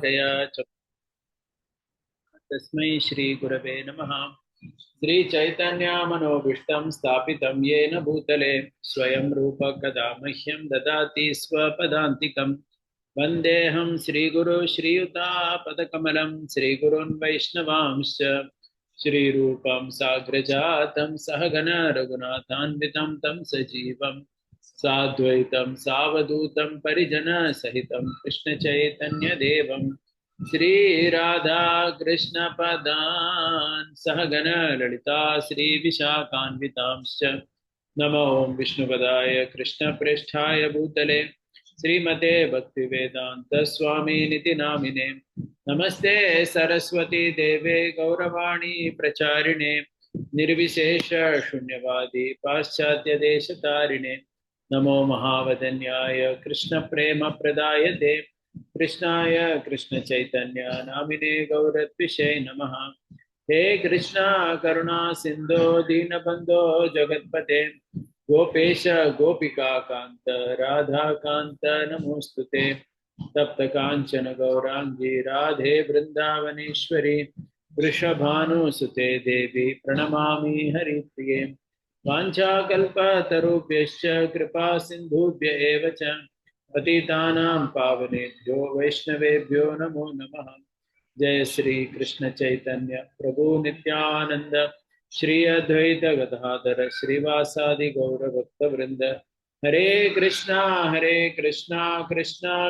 प्रया तस्मै श्री गुरवे नमः। श्री चैतन्य मनोभीष्टं स्थापितं येन भूतले स्वयं रूप कदा मह्यं ददाति स्वपदान्तिकं। वन्देऽहं श्रीगुरु श्रीयुतापदकमलं श्रीगुरून् वैष्णवांश्च श्रीरूपं साग्रजातं सहगण रघुनाथान्वितं तं सजीवं साद्वैतं सावधूतं परिजनसहितं कृष्णचैतन्यदेवं श्री राधा कृष्ण पदान् सहगण ललिता श्री विशाखान्वितांश्च नमो विष्णुपदाय कृष्ण प्रेष्ठाय भूतले श्रीमते भक्तिवेदांत स्वामी निति नामिने नमस्ते सरस्वती देवे गौरवाणी प्रचारिणे निर्विशेष शून्यवादी पाश्चात्य देशतारिणे नमो महावदन्याय कृष्ण प्रेम प्रदायते कृष्णाय कृष्ण चैतन्य नामिने गौरत्विषे नमः। हे कृष्णा करुणा सिंधो दीनबंधो जगत्पते गोपेश गोपिका कांत राधा कांत नमोस्तुते तप्त कांचन गौरांगी राधे वृंदावनेश्वरी वृषभानुसुते देवी प्रणमामि हरिप्रिये वाञ्छाकल्पतरुभ्यश्च कृपा सिन्धुभ्य एव च पतितानां पावनेभ्यो वैष्णवेभ्यो नमो नमः। जय श्री कृष्ण चैतन्य प्रभु नित्यानंद श्री अद्वैत गदाधर श्रीवासादि गौर भक्त वृंद हरे Krishna Krishna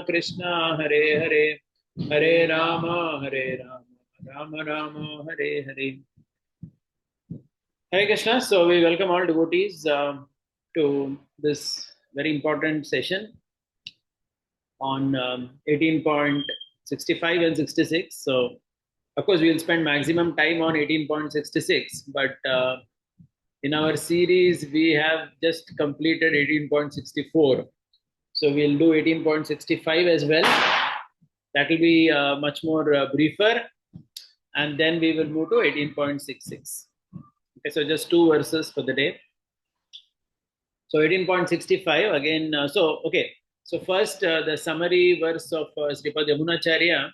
Krishna Hare Hare Hare Ram Ram Ram Hare Hare. Hare Krishna. So we welcome all devotees to this very important session on 18.65 and 66. So, of course, we will spend maximum time on 18.66, but in our series, we have just completed 18.64. So, we'll do 18.65 as well. That will be much more briefer, and then we will move to 18.66. Okay, so just two verses for the day. So 18.65 again. So first the summary verse of Sripad Yamunacharya,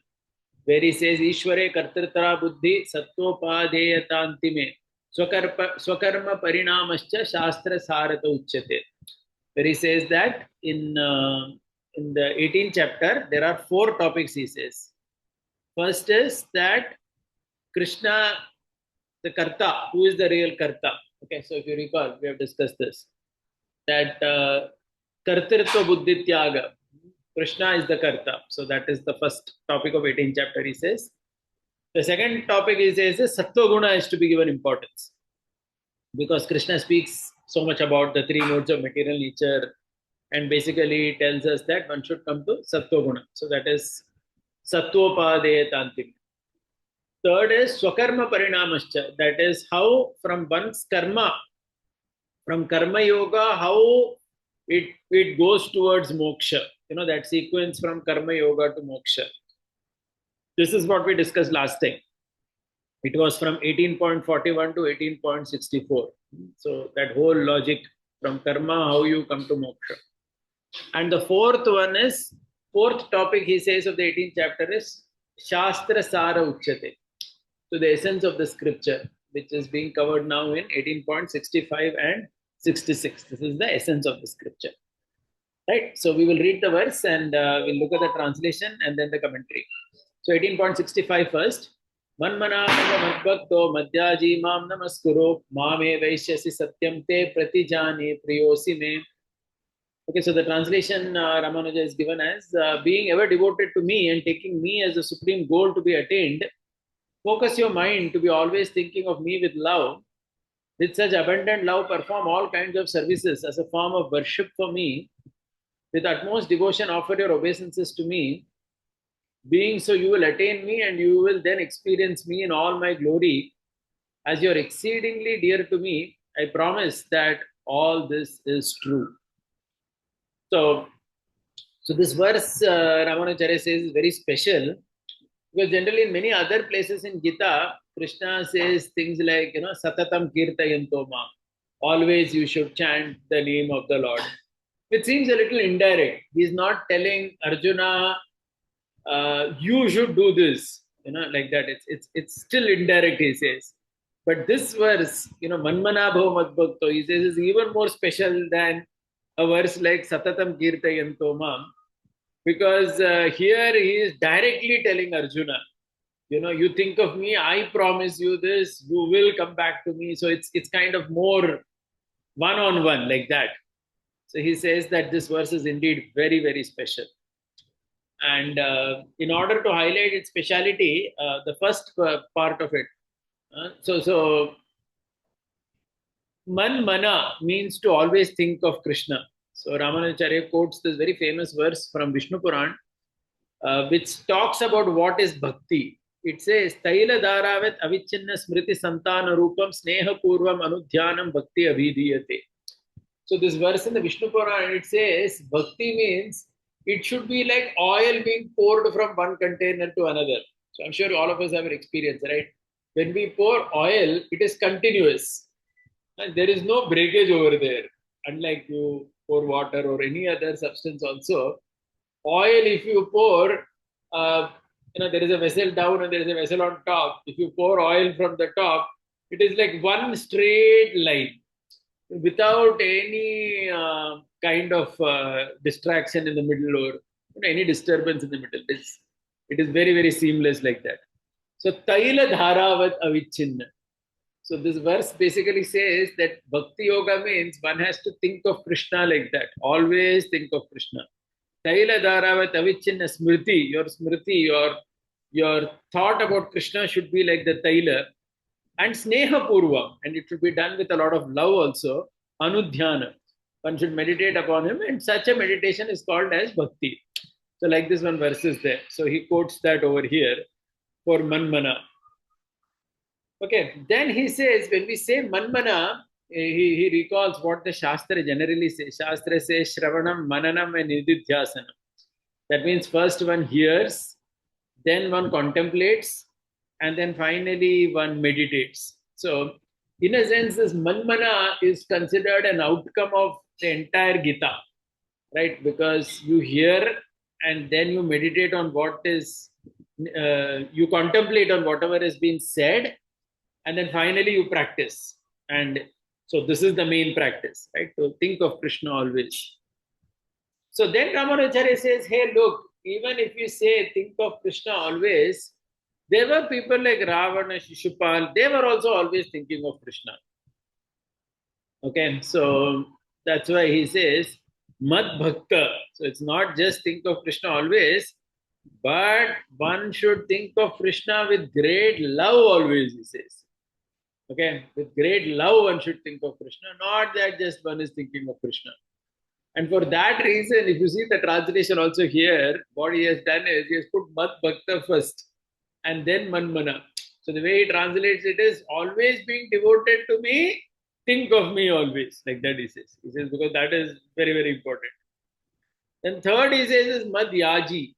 where he says, Ishware kartirtara buddhi sattvopadeyatantime swakarma parinamascha shastra sarata uchyate. Where he says that in the 18th chapter, there are 4 topics he says. First is that Krishna, the Karta, who is the real Karta? Okay, so if you recall, we have discussed this. That Kartirtva Buddhi Tyaga, Krishna is the Karta. So that is the first topic of 18th chapter, he says. The second topic he says is Sattva Guna is to be given importance. Because Krishna speaks so much about the 3 modes of material nature and basically tells us that one should come to Sattva Guna. So that is Sattvopadeyatantim. Third is Swakarma Parinamascha. That is how from one's karma, from Karma Yoga, how it goes towards moksha. You know, that sequence from Karma Yoga to moksha. This is what we discussed last time. It was from 18.41 to 18.64. So that whole logic from karma, how you come to moksha. And the fourth topic he says of the 18th chapter is Shastra Sara Uchyate. So the essence of the scripture, which is being covered now in 18.65 and 66. This is the essence of the scripture. Right? So we will read the verse and we'll look at the translation and then the commentary. So 18.65 first. Manmana madbhakto madhyaji mam namaskuro mame vaishyasi satyam te pratijani priyosi me. Okay, so the translation Ramanuja is given as being ever devoted to me and taking me as the supreme goal to be attained. Focus your mind to be always thinking of me with love. With such abundant love, perform all kinds of services as a form of worship for me. With utmost devotion, offer your obeisances to me. Being so, you will attain me and you will then experience me in all my glory. As you are exceedingly dear to me, I promise that all this is true. So this verse, Ramanujacharya says, is very special because generally in many other places in Gita, Krishna says things like, Satatam Kirtayanto Ma. Always you should chant the name of the Lord. It seems a little indirect. He is not telling Arjuna you should do this, like that. It's still indirect, he says. But this verse, Manmana Bhava Madbhakto, he says, is even more special than a verse like Satatam Kirtayanto Mam, because here he is directly telling Arjuna, you think of me, I promise you this, you will come back to me. So it's kind of more one on one, like that. So he says that this verse is indeed very, very special. And in order to highlight its speciality, the first part of it, so man mana means to always think of Krishna. So Ramanujacharya quotes this very famous verse from Vishnu Puran, which talks about what is bhakti. It says, Taila dharavat avichinna smriti santana rupam sneha purvam anudhyanam bhakti abhidhiyate. So this verse in the Vishnu Puran, it says bhakti means it should be like oil being poured from one container to another. So I'm sure all of us have an experience, right? When we pour oil, it is continuous. And there is no breakage over there. Unlike you pour water or any other substance also. Oil, if you pour, there is a vessel down and there is a vessel on top. If you pour oil from the top, it is like one straight line without any kind of distraction in the middle or any disturbance in the middle. It is very, very seamless like that. So, Taila Dharavat Avichinna. So, this verse basically says that Bhakti Yoga means one has to think of Krishna like that. Always think of Krishna. Taila Dharavat Avichinna Smriti, your thought about Krishna should be like the Taila. And Sneha Purva, and it should be done with a lot of love also. Anudhyana. One should meditate upon him, and such a meditation is called as Bhakti. So, like this one verse is there. So, he quotes that over here for Manmana. Okay, then he says, when we say Manmana, he recalls what the Shastra generally says. Shastra says Shravanam, Mananam, and Nididhyasanam. That means first one hears, then one contemplates, and then finally one meditates. So, in a sense, this Manmana is considered an outcome of the entire Gita, right? Because you hear and then you meditate on what is, you contemplate on whatever has been said, and then finally you practice. And so, this is the main practice, right? To think of Krishna always. So, then Ramanujacharya says, hey, look, even if you say think of Krishna always, there were people like Ravana, Shishupal, they were also always thinking of Krishna. Okay, so that's why he says, Mad Bhakta. So it's not just think of Krishna always, but one should think of Krishna with great love always, he says. Okay, with great love one should think of Krishna, not that just one is thinking of Krishna. And for that reason, if you see the translation also here, what he has done is he has put Mad Bhakta first and then Manmana. So the way he translates it is always being devoted to me, think of me always. Like that he says. He says because that is very, very important. Then third he says is Mad Yaji.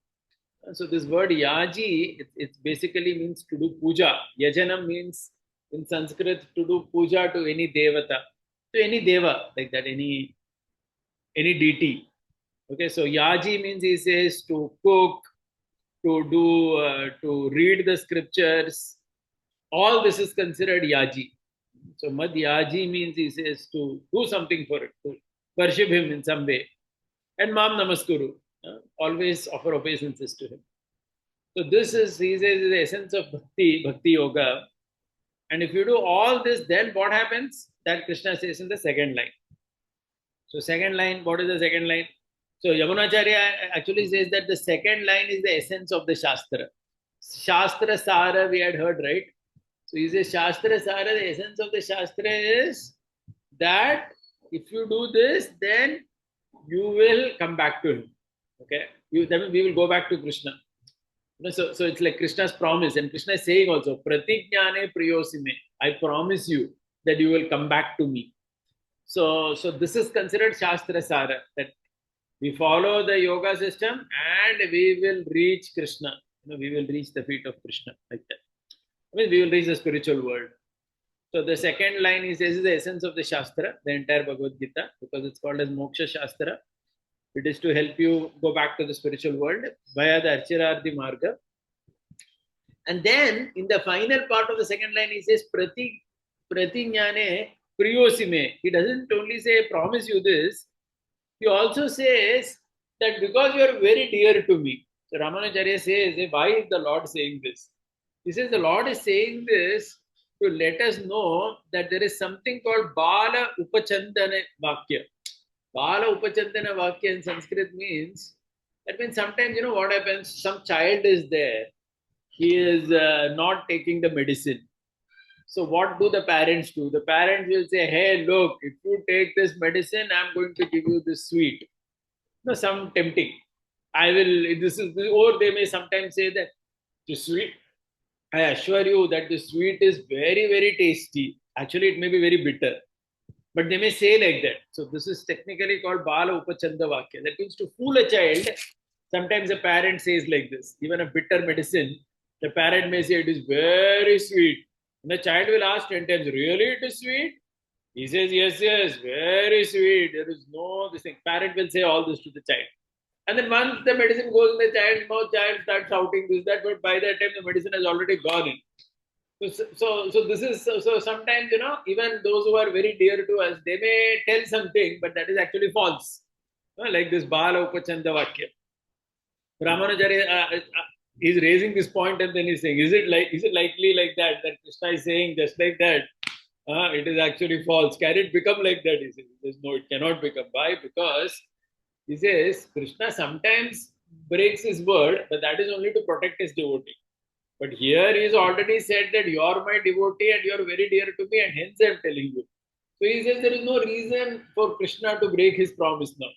So this word Yaji, it basically means to do puja. Yajanam means in Sanskrit to do puja to any devata, to any deva, like that, any deity. Okay, so Yaji means he says to cook, to do, to read the scriptures. All this is considered Yaji. So Mad Yaji means he says to do something for it, to worship him in some way. And Mam Namaskuru, always offer obeisances to him. So this is, he says, is the essence of Bhakti Yoga. And if you do all this, then what happens? That Krishna says in the second line. So second line, what is the second line? So Yamunacharya actually says that the second line is the essence of the Shastra. Shastra Sara we had heard, right? So he says Shastra Sara, the essence of the Shastra is that if you do this, then you will come back to him. Okay? Then we will go back to Krishna. So it's like Krishna's promise. And Krishna is saying also, Pratikjnane priyosime. I promise you that you will come back to me. So this is considered Shastra Sara, that we follow the yoga system and we will reach Krishna. We will reach the feet of Krishna, like that. I mean, we will reach the spiritual world. So the second line he says is the essence of the Shastra, the entire Bhagavad Gita, because it's called as Moksha Shastra. It is to help you go back to the spiritual world via the Archirarthi Marga. And then in the final part of the second line, he says, Pratinyane Priyosime. He doesn't only say, promise you this, he also says that because you are very dear to me. So Ramanujacharya says, why is the Lord saying this? He says the Lord is saying this to let us know that there is something called Bala Upachandana Vakya. Bala Upachandana Vakya in Sanskrit means, that means sometimes, what happens, some child is there, he is not taking the medicine. So what do the parents do? The parents will say, hey, look, if you take this medicine, I'm going to give you this sweet. No, some tempting. I will, this is, or they may sometimes say that the sweet, I assure you that the sweet is very, very tasty. Actually, it may be very bitter. But they may say like that. So this is technically called Bala Upachanda Vakya. That means to fool a child, sometimes a parent says like this. Even a bitter medicine, the parent may say it is very sweet. And the child will ask 10 times, really it is sweet? He says, yes, yes, very sweet. There is no this thing. Parent will say all this to the child. And then once the medicine goes in the child's mouth, child starts shouting this, that, but by that time the medicine has already gone in. So this is, so sometimes, even those who are very dear to us, they may tell something, but that is actually false. Like this Bala Upachanda Vakya. Ramanujacharya is raising this point and then he's saying, is it likely like that Krishna is saying just like that? It is actually false. Can it become like that? He says, no, it cannot become. Why? Because he says Krishna sometimes breaks his word, but that is only to protect his devotee. But here he has already said that you are my devotee and you are very dear to me, and hence I am telling you. So he says there is no reason for Krishna to break his promise now.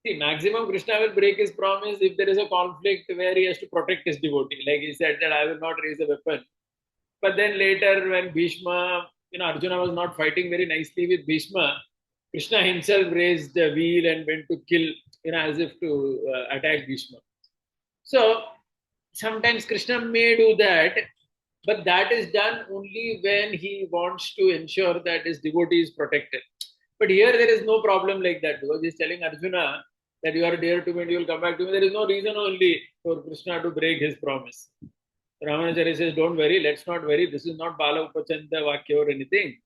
See, maximum Krishna will break his promise if there is a conflict where he has to protect his devotee. Like he said that I will not raise a weapon. But then later when Bhishma, Arjuna was not fighting very nicely with Bhishma, Krishna himself raised the wheel and went to kill, as if to attack Bhishma. So sometimes Krishna may do that, but that is done only when he wants to ensure that his devotee is protected. But here there is no problem like that, because he's telling Arjuna that you are dear to me and you will come back to me. There is no reason only for Krishna to break his promise. Ramanujacharya says, don't worry, let's not worry. This is not Bala Upachanda Vakya or anything.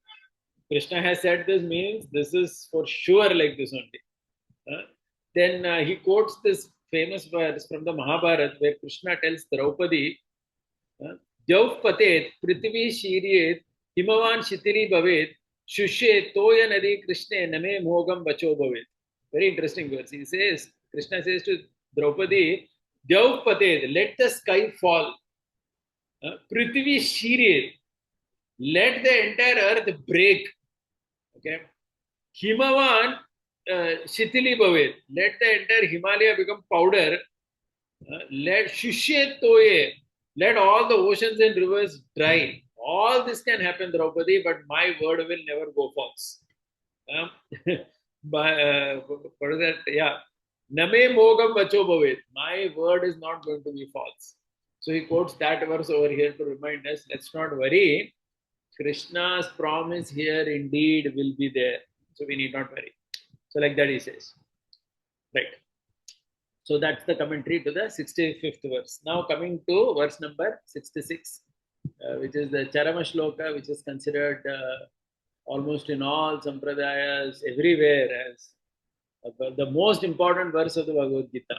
Krishna has said this means this is for sure like this only. Then he quotes this famous verse from the Mahabharata where Krishna tells Draupadi, Jauv patet prithvi shiryet himavan shitiri bhavet shushe toya nadi krishne name mogam vacho bhavet. Very interesting verse. He says, Krishna says to Draupadi, Jauv patet, let the sky fall. Prithvi shiryet, let the entire earth break. Okay. Himavan Shitili Bhavet, let the entire Himalaya become powder. Let Shushe Toye, let all the oceans and rivers dry. All this can happen, Draupadi, but my word will never go false. What is that? Yeah. Name Mogam Vacho Bhavet, my word is not going to be false. So he quotes that verse over here to remind us, let's not worry. Krishna's promise here indeed will be there. So we need not worry. So like that he says. Right. So that's the commentary to the 65th verse. Now coming to verse number 66, which is the Charama Shloka, which is considered almost in all sampradayas everywhere as the most important verse of the Bhagavad Gita.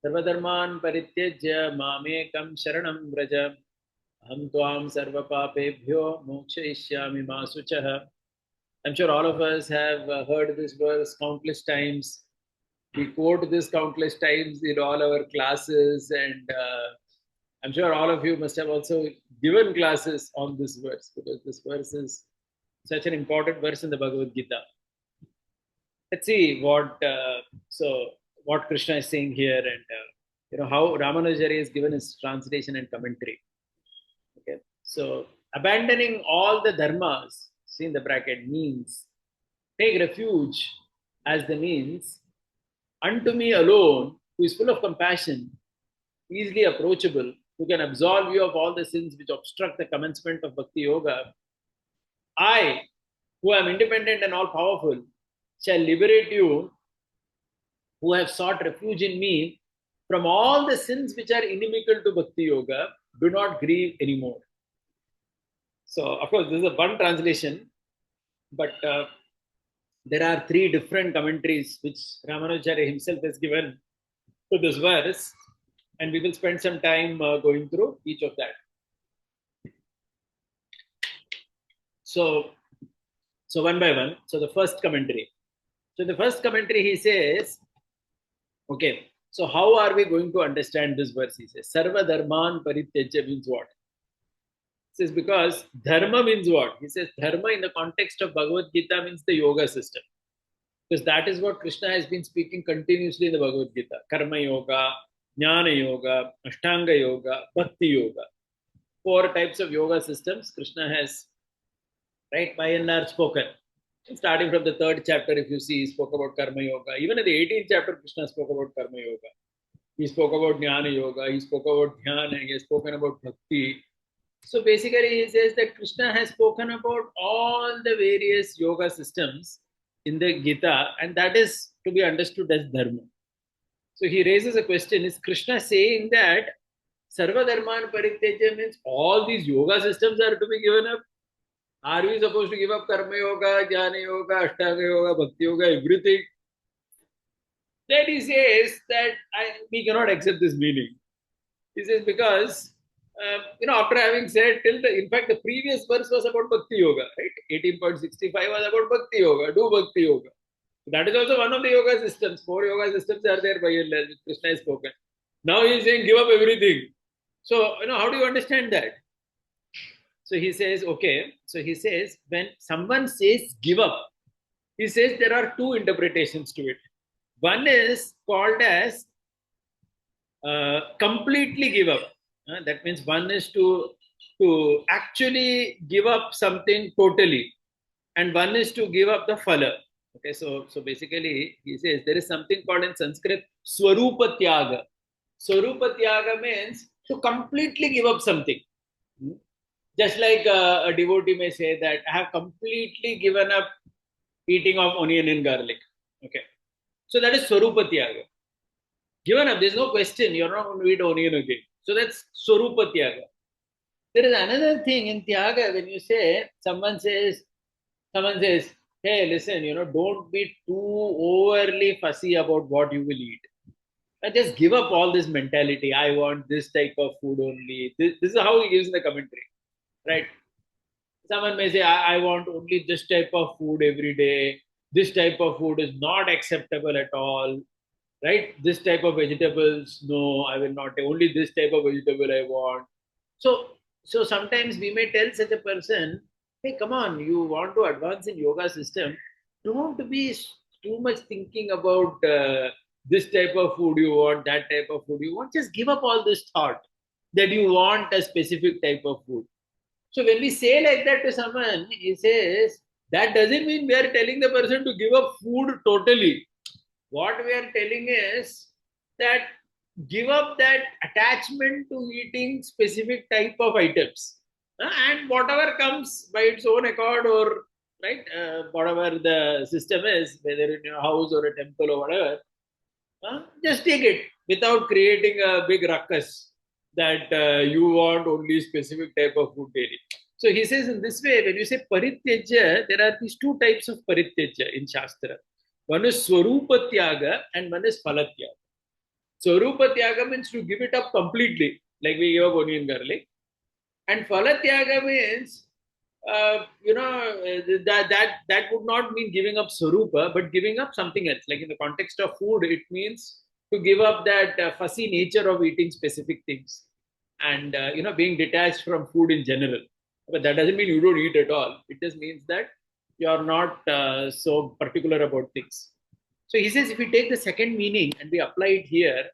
Sarvadharman parityajya mamekam sharanam vraja aham tvam sarva papebhyo mokshayishyami ma suchaha. I'm sure all of us have heard this verse countless times. We quote this countless times in all our classes, and I'm sure all of you must have also given classes on this verse, because this verse is such an important verse in the Bhagavad Gita. Let's see what Krishna is saying here, and how Ramanujacharya is given his translation and commentary. Okay, so abandoning all the dharmas, see in the bracket, means take refuge as the means unto me alone, who is full of compassion, easily approachable, who can absolve you of all the sins which obstruct the commencement of Bhakti Yoga. I, who am independent and all powerful, shall liberate you who have sought refuge in me from all the sins which are inimical to Bhakti Yoga, do not grieve anymore. So, of course, this is a one translation, but there are three different commentaries which Ramanujacharya himself has given to this verse, and we will spend some time going through each of that. So one by one. So the first commentary. So the first commentary, he says, okay, so how are we going to understand this verse? He says, Sarva Dharman Parityajya means what? He says, because Dharma means what? He says, Dharma in the context of Bhagavad Gita means the yoga system. Because that is what Krishna has been speaking continuously in the Bhagavad Gita. Karma Yoga, Jnana Yoga, Ashtanga Yoga, Bhakti Yoga. 4 types of yoga systems Krishna has, right, by and large spoken. Starting from the 3rd chapter, if you see, he spoke about Karma Yoga. Even in the 18th chapter, Krishna spoke about Karma Yoga. He spoke about Jnana Yoga. He spoke about Dhyana. He has spoken about Bhakti. So basically, he says that Krishna has spoken about all the various yoga systems in the Gita, and that is to be understood as Dharma. So he raises a question, is Krishna saying that Sarva Dharman Parityajya means all these yoga systems are to be given up? Are we supposed to give up Karma Yoga, Jnana Yoga, Ashtanga Yoga, Bhakti Yoga, everything? Then he says that we cannot accept this meaning. He says because, after having said in fact, the previous verse was about Bhakti Yoga, right? 18.65 was about Bhakti Yoga, do Bhakti Yoga. That is also one of the yoga systems. 4 yoga systems are there by and large, which Krishna has spoken. Now he is saying, give up everything. So, how do you understand that? So he says, okay. So he says, when someone says give up, he says there are 2 interpretations to it. One is called as completely give up. That means one is to actually give up something totally, and one is to give up the phala. Okay, so basically he says there is something called in Sanskrit Swarupa Tyaga. Swarupa Tyaga means to completely give up something. Just like a devotee may say that I have completely given up eating of onion and garlic. Okay, so that is Swarupa Tyaga. Given up, there's no question, you're not going to eat onion again. So that's Swarupa Tyaga. There is another thing in Tyaga when you say, someone says, hey, listen, don't be too overly fussy about what you will eat. And just give up all this mentality. I want this type of food only. This is how he gives in the commentary, right? Someone may say, I want only this type of food every day. This type of food is not acceptable at all, right? This type of vegetables, no, I will not. Only this type of vegetable I want. So sometimes we may tell such a person, hey, come on, you want to advance in yoga system, don't be too much thinking about this type of food you want, that type of food you want. Just give up all this thought that you want a specific type of food. So when we say like that to someone, he says, that doesn't mean we are telling the person to give up food totally. What we are telling is that give up that attachment to eating specific type of items, and whatever comes by its own accord, or right, whatever the system is, whether in your house or a temple or whatever, just take it without creating a big ruckus that you want only specific type of food daily. So he says in this way, when you say parityajya, there are these 2 types of parityajya in Shastra. One is Swarupa Tyaga and one is Phala Tyaga. Swarupa Tyaga means to give it up completely, like we give up onion garlic. And Phala Tyaga means, that would not mean giving up Swarupa, but giving up something else. Like in the context of food, it means to give up that fussy nature of eating specific things and, being detached from food in general. But that doesn't mean you don't eat at all. It just means that you're not so particular about things. So he says, if we take the second meaning and we apply it here,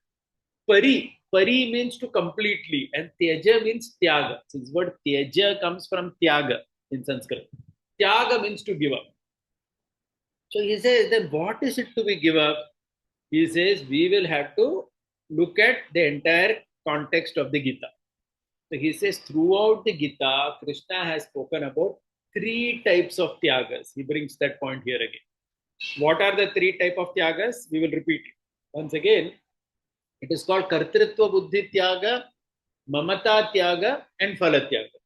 pari means to completely, and tyaja means tyaga. So this word tyaja comes from tyaga in Sanskrit. Tyaga means to give up. So he says, then what is it to be give up? He says, we will have to look at the entire context of the Gita. So he says, throughout the Gita, Krishna has spoken about 3 types of tyagas. He brings that point here again. What are the 3 types of tyagas? We will repeat it. Once again, it is called Kartritva Buddhi Tyaga, Mamata Tyaga, and Phala Tyaga.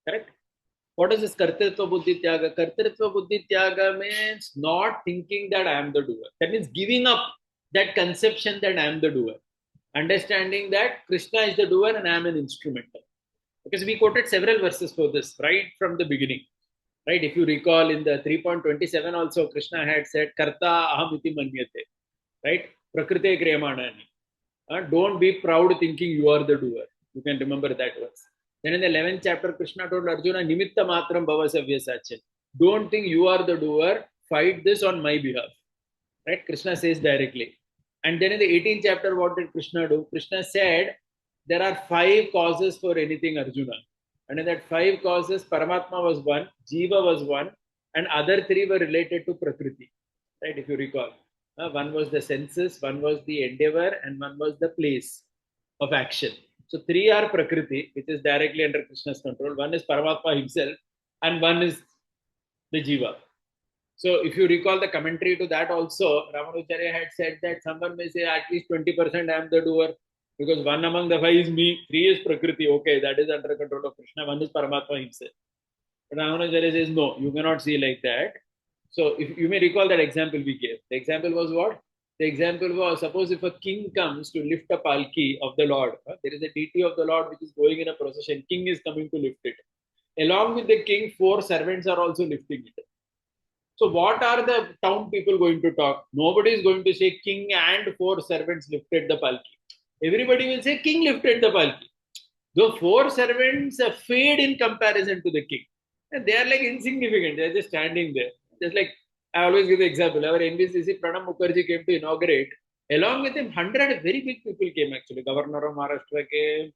Correct? What is this Kartritva Buddhi Tyaga? Kartritva Buddhi Tyaga means not thinking that I am the doer. That means giving up that conception that I am the doer. Understanding that Krishna is the doer and I am an instrumental. Because we quoted several verses for this right from the beginning. Right? If you recall in the 3.27 also, Krishna had said, Karta aham iti manyate. Right? Prakrite kriyamanani. Don't be proud thinking you are the doer. You can remember that verse. Then in the 11th chapter, Krishna told Arjuna, Nimitta matram bhava savyasachin. Don't think you are the doer. Fight this on my behalf. Right? Krishna says directly. And then in the 18th chapter, what did Krishna do? Krishna said, there are 5 causes for anything, Arjuna. And in that 5 causes, Paramatma was one, Jiva was one, and other 3 were related to Prakriti. Right? If you recall. One was the senses, one was the endeavor, and one was the place of action. So 3 are Prakriti, which is directly under Krishna's control. One is Paramatma himself, and one is the Jiva. So if you recall the commentary to that also, Ramanujacharya had said that someone may say at least 20% I am the doer, because one among the 5 is me, 3 is Prakriti, okay, that is under control of Krishna, one is Paramatma himself. But Ramanujacharya says, no, you cannot see like that. So if you may recall that example we gave. The example was what? The example was, suppose if a king comes to lift a palki of the Lord, there is a deity of the Lord which is going in a procession, king is coming to lift it. Along with the king, 4 servants are also lifting it. So what are the town people going to talk? Nobody is going to say king and 4 servants lifted the palki. Everybody will say king lifted the palki. The 4 servants fade in comparison to the king. And they are like insignificant. They are just standing there. Just like I always give the example. Our NBCC Pranab Mukherjee came to inaugurate. Along with him, 100 very big people came actually. Governor of Maharashtra came.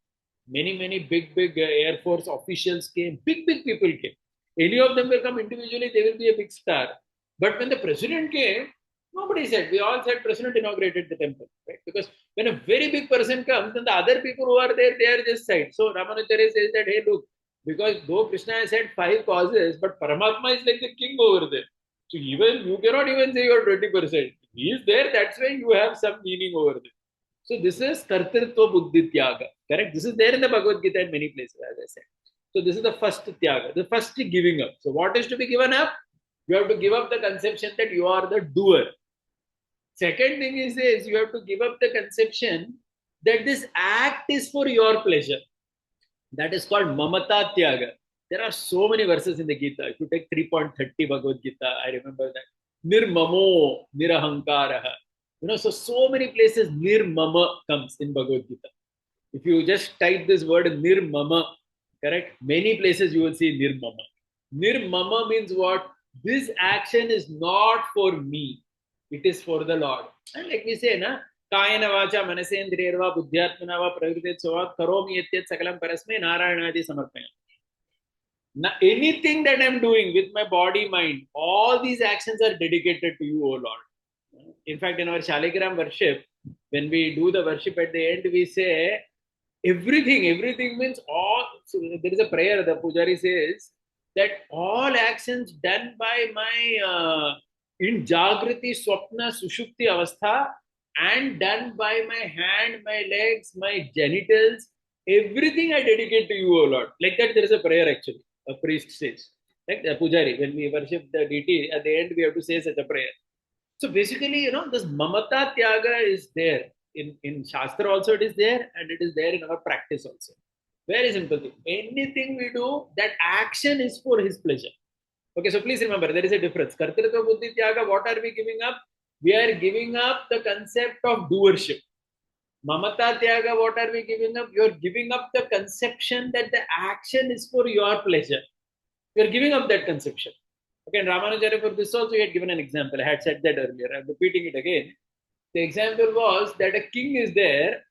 Many big Air Force officials came. Big people came. Any of them will come individually, they will be a big star. But when the president came, nobody said. We all said president inaugurated the temple, right? Because when a very big person comes, then the other people who are there, they are just side. So Ramanujacharya says that, hey, look, because though Krishna has said 5 causes, but Paramatma is like the king over there. So even you cannot even say you're 20%. He is there, that's why you have some meaning over there. So this is Kartritva Buddhi Tyaga. Correct? This is there in the Bhagavad Gita in many places, as I said. So this is the first Tyaga, the first giving up. So what is to be given up? You have to give up the conception that you are the doer. Second thing is you have to give up the conception that this act is for your pleasure. That is called Mamata Tyaga. There are so many verses in the Gita. If you take 3.30 Bhagavad Gita, I remember that. Nirmamo, Nirahankaraha. So many places Nirmama comes in Bhagavad Gita. If you just type this word Nirmama, correct? Many places you will see Nirmama. Nirmama means what? This action is not for me. It is for the Lord. And like we say, na, Kayana vacha manasendriyarva buddhyatmanava prakriti sovat karomi yatyat sakalam parasme narayanadi samarpaya. Now, anything that I'm doing with my body, mind, all these actions are dedicated to you, O Lord. In fact, in our Shaligram worship, when we do the worship at the end, we say, everything means all. So there is a prayer, the Pujari says, that all actions done by my in Jagriti, Swapna, Sushupti Avastha and done by my hand, my legs, my genitals, everything I dedicate to you, O Lord. Like that, there is a prayer actually. A priest says, like the Pujari, when we worship the deity, at the end we have to say such a prayer. So basically, this Mamata Tyaga is there. In Shastra also it is there, and it is there in our practice also. Very simple thing. Anything we do, that action is for his pleasure. Okay, so please remember, there is a difference. Kartritva Buddhi Tyaga, what are we giving up? We are giving up the concept of doership. Mamata Tyaga, what are we giving up? You are giving up the conception that the action is for your pleasure. You are giving up that conception. Okay, and Ramanujacharya for this also he had given an example. I had said that earlier. I'm repeating it again. The example was that a king is there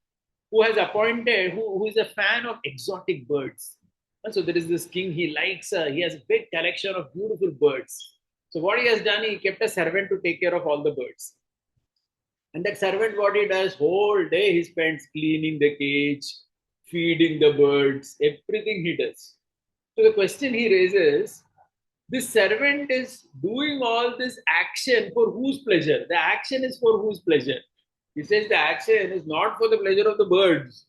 who has appointed, who is a fan of exotic birds. And so there is this king, he has a big collection of beautiful birds. So what he has done, he kept a servant to take care of all the birds. And that servant, what he does, whole day he spends cleaning the cage, feeding the birds, everything he does. So the question he raises, this servant is doing all this action for whose pleasure? The action is for whose pleasure? He says the action is not for the pleasure of the birds,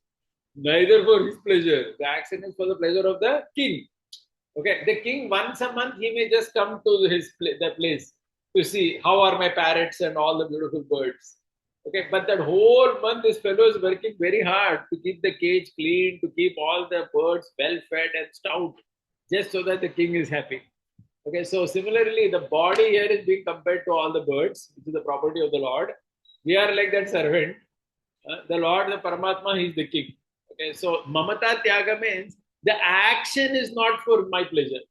neither for his pleasure. The action is for the pleasure of the king. Okay, the king once a month he may just come to the place to see how are my parrots and all the beautiful birds. Okay, but that whole month this fellow is working very hard to keep the cage clean, to keep all the birds well fed and stout, just so that the king is happy. Okay, so similarly, the body here is being compared to all the birds, which is the property of the Lord. We are like that servant. The Lord, the Paramatma, he is the king. Okay, so Mamata Tyaga means the action is not for my pleasure.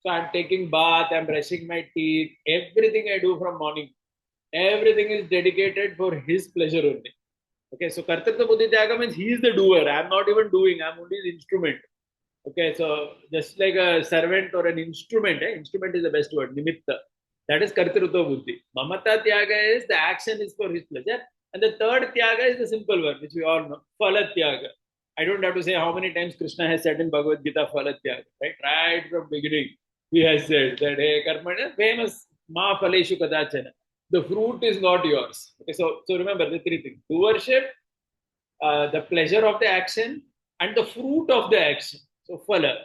So I'm taking bath, I'm brushing my teeth, everything I do from morning, everything is dedicated for his pleasure only. Okay, so Kartartva Buddhi Tyaga means he is the doer. I'm not even doing, I'm only the instrument. Okay, so just like a servant or an instrument, instrument is the best word, nimitta. That is Kartrutva Buddhi. Mamata Tyaga is the action is for his pleasure. And the third Tyaga is the simple one, which we all know, Phala Tyaga. I don't have to say how many times Krishna has said in Bhagavad Gita, Phala Tyaga, right? Right from beginning, he has said that, hey, Karma, famous Ma Phaleshu Kadachana. The fruit is not yours. Okay, so remember the three things: doership, the pleasure of the action, and the fruit of the action. So phala,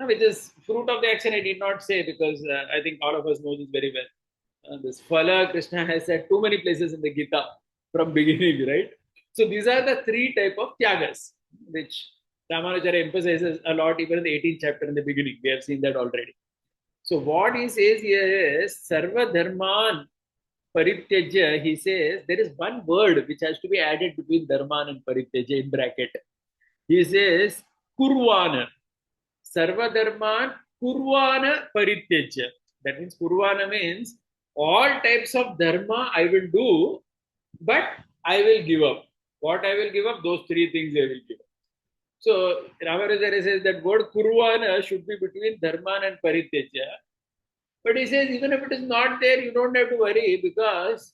which is fruit of the action, I did not say because I think all of us know this very well. This phala, Krishna has said too many places in the Gita from beginning, right? So these are the three type of tyagas, which Ramanujara emphasizes a lot, even in the 18th chapter in the beginning. We have seen that already. So what he says here is Sarva Dharman Parityajya, he says there is one word which has to be added between Dharman and Parityajya in bracket. He says Kurvana. Sarva Dharman Kurvana Parityajya. That means Kurvana means all types of dharma I will do, but I will give up. What I will give up? Those three things I will give up. So Ramanujara says that word Kurvana should be between Dharman and Parityajya. But he says, even if it is not there, you don't have to worry because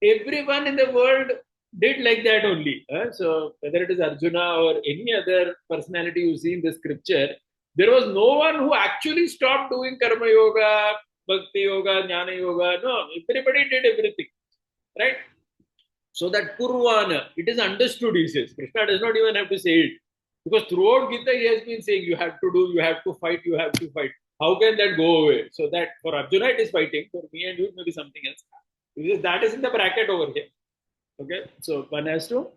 everyone in the world did like that only. So whether it is Arjuna or any other personality you see in the scripture, there was no one who actually stopped doing Karma Yoga, Bhakti Yoga, Jnana Yoga. No, everybody did everything. Right? So that Kurvana, it is understood, he says. Krishna does not even have to say it. Because throughout Gita, he has been saying, you have to do, you have to fight, you have to fight. How can that go away? So that for Arjuna it is fighting, for me and you it may be something else. Because that is in the bracket over here. Okay, so one has to,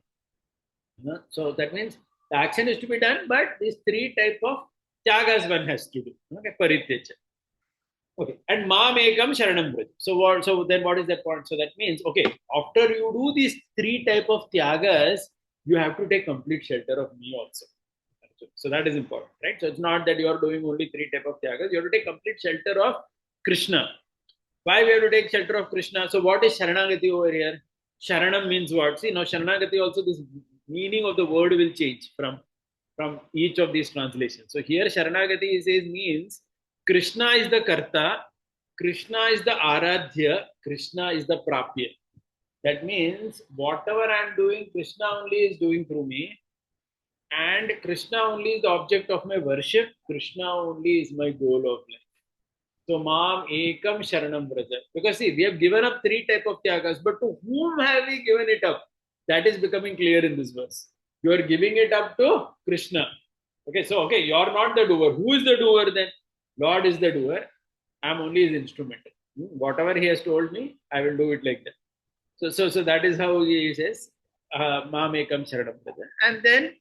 so that means the action is to be done, but these three type of tyagas one has to do. Okay, Parityaja. Okay, and Mam Ekam Sharanam Braj. So then what is that point? So that means, okay, after you do these three type of tyagas, you have to take complete shelter of me also. So that is important, right? So it's not that you are doing only three type of tyagas. You have to take complete shelter of Krishna. Why we have to take shelter of Krishna? So what is Sharanagati over here? Sharanam means what? See, now Sharanagati also, this meaning of the word will change from each of these translations. So here Sharanagati says means Krishna is the Karta, Krishna is the Aradhya, Krishna is the Prapya. That means whatever I am doing, Krishna only is doing through me. And Krishna only is the object of my worship. Krishna only is my goal of life. So, Mam Ekam Sharanam Vraja. Because see, we have given up three type of tyagas, but to whom have we given it up? That is becoming clear in this verse. You are giving it up to Krishna. Okay, so okay, you are not the doer. Who is the doer then? Lord is the doer. I am only his instrument. Whatever he has told me, I will do it like that. So that is how he says, Mam Ekam Sharanam Vraja. And then